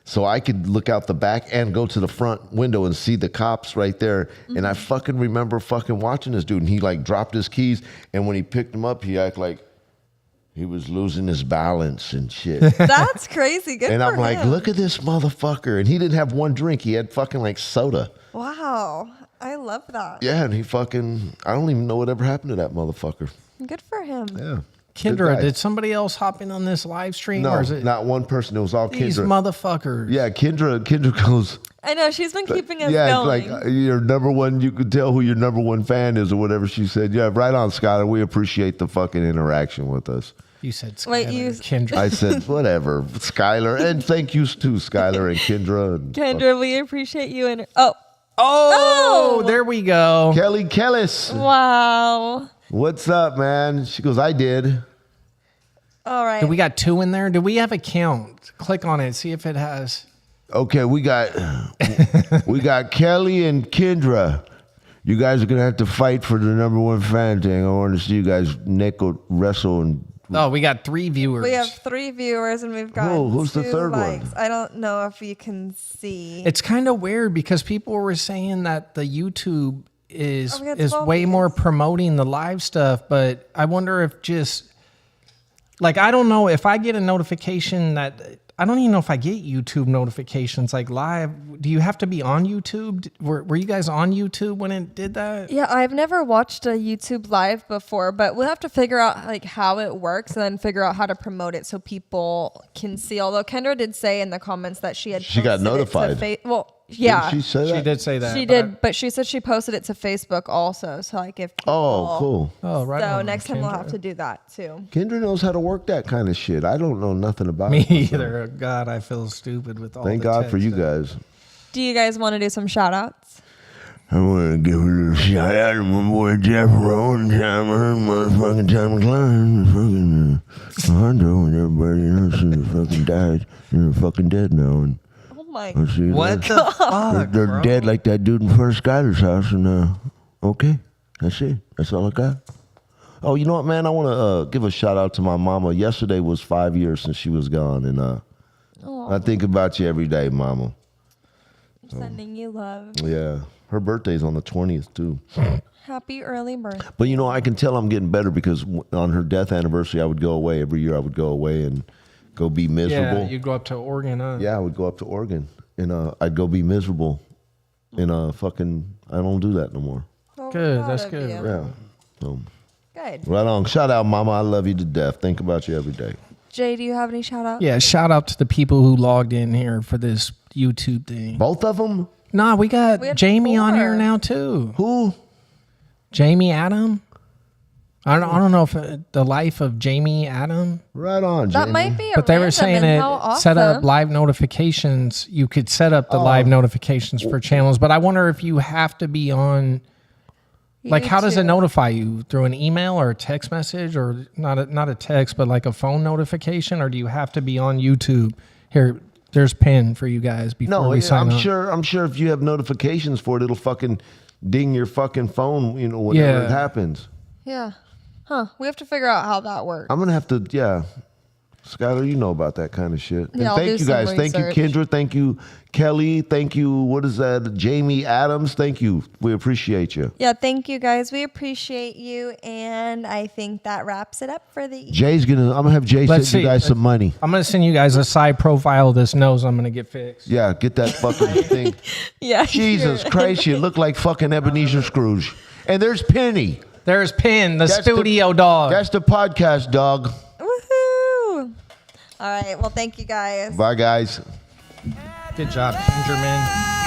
B: so I could look out the back and go to the front window and see the cops right there. And I fucking remember fucking watching this dude, and he like dropped his keys. And when he picked them up, he acted like he was losing his balance and shit.
C: that's crazy. Good
B: And
C: for
B: I'm like,
C: him.
B: look at this motherfucker. And he didn't have one drink. He had fucking like soda.
C: Wow. I love that.
B: Yeah, and he fucking, I don't even know what ever happened to that motherfucker.
C: Good for him.
B: Yeah.
D: Kendra,
B: Good guy.
D: did somebody else hop in on this live stream?
B: No,
D: or is it
B: not one person. It was all
D: these
B: Kendra.
D: motherfuckers?
B: Yeah, Kendra goes,
C: I know. She's been keeping us
B: yeah,
C: going.
B: it's like your number one, you could tell who your number one fan is or whatever she said. Yeah, right on, Skylar. We appreciate the fucking interaction with us.
D: You said Skylar,
C: Wait, you-
D: Kendra.
B: I said, whatever, Skylar. And thank you to Skylar and Kendra. And
C: Kendra, we appreciate you. And
D: oh,
C: Oh!
D: there we go.
B: Kelly Kellis.
C: wow.
B: What's up, man? She goes, I did.
C: All right.
D: Do we got 2 in there? Do we have a count? Click on it. See if it has.
B: Okay, we got Kelly and Kendra. You guys are gonna have to fight for the number one fan thing. I want to see you guys nickel wrestle and.
D: Oh, we got 3 viewers.
C: We have 3 viewers and we've got
B: Who's the
C: 2
B: third one?
C: likes. I don't know if you can see.
D: It's kind of weird because people were saying that the YouTube is
C: Oh, we got
D: is
C: 12
D: way more
C: views.
D: promoting the live stuff, but I wonder if just like I don't know if I get a notification that I don't even know if I get YouTube notifications like live. Do you have to be on YouTube? Were you guys on YouTube when it did that?
C: Yeah, I've never watched a YouTube live before, but we'll have to figure out like how it works and then figure out how to promote it so people can see. Although Kendra did say in the comments that she had
B: She got
C: posted it to
B: notified.
C: well, yeah,
B: Did she say that?
D: She did say that.
C: she
D: but I-
C: did, but she said she posted it to Facebook also. So like if
B: Oh,
C: people-
B: cool.
D: Oh, right.
C: So
D: on,
C: next time we'll
D: Kendra.
C: have to do that too.
B: Kendra knows how to work that kind of shit. I don't know nothing about
D: Me
B: it. myself.
D: either. God, I feel stupid with all.
B: Thank
D: the
B: God for
D: text
B: you
D: stuff.
B: guys.
C: Do you guys want to do some shout outs?
B: I want to give a little shout out to my boy Jeff Rowan, motherfucking Tom Klein, fucking Hondo, and everybody else who fucking died and they're fucking dead now. And
C: Oh my!
B: I see
D: What
B: that.
D: the fuck?
B: They're
D: bro?
B: dead like that dude in front of Skyler's house, and okay, that's it. That's all I got. Oh, you know what, man? I want to give a shout out to my mama. Yesterday was 5 years since she was gone, and I think about you every day, mama.
C: Sending you love.
B: Yeah, her birthday's on the 20th too.
C: Happy early birthday.
B: But you know, I can tell I'm getting better because on her death anniversary, I would go away every year. I would go away and go be miserable.
D: Yeah, you go up to Oregon, huh?
B: Yeah, I would go up to Oregon and I'd go be miserable. And fucking, I don't do that no more.
C: So
D: Good,
C: proud
D: that's
C: of
D: good.
C: you.
B: Yeah. So,
C: Good.
B: right on. Shout out, mama. I love you to death. Think about you every day.
C: Jay, do you have any shout outs?
D: Yeah, shout out to the people who logged in here for this YouTube thing.
B: Both of them?
D: Nah, we got
C: had
D: Jamie on
C: 4.
D: here now too.
B: Who?
D: Jamie Adam. I don't know if the life of Jamie Adam.
B: Right on,
C: That
B: Jamie.
C: might be a
D: But they were
C: random,
D: saying
C: and how
D: it set up
C: awesome.
D: live notifications. You could set up the live notifications for channels, but I wonder if you have to be on. Like, how does it
C: YouTube.
D: notify you? Through an email or a text message, or not a text, but like a phone notification, or do you have to be on YouTube? Here, there's pin for you guys before
B: No,
D: we sign
B: I'm
D: up.
B: sure. I'm sure if you have notifications for it, it'll fucking ding your fucking phone. You know, whenever
D: Yeah.
B: it happens.
C: Yeah. Huh. We have to figure out how that works.
B: I'm gonna have to. Yeah, Skylar, you know about that kind of shit. And
C: Yeah, I'll
B: thank
C: do
B: you
C: some
B: guys. Thank you,
C: research.
B: Kendra. Thank you, Kelly. Thank you. What is that? Jamie Adams. Thank you. We appreciate you.
C: Yeah, thank you guys. We appreciate you. And I think that wraps it up for the
B: Jay's gonna. I'm gonna have Jay
D: Let's
B: send you
D: see.
B: guys some money.
D: I'm gonna send you guys a side profile of this nose I'm gonna get fixed.
B: Yeah, get that fucking thing.
C: Yeah.
B: Jesus Christ, you look like fucking Ebenezer Scrooge. And there's Penny.
D: There's Pin, the
B: That's
D: studio dog.
B: That's the podcast dog.
C: Woohoo. All right. Well, thank you guys.
B: Bye, guys.
D: Good job, Benjamin.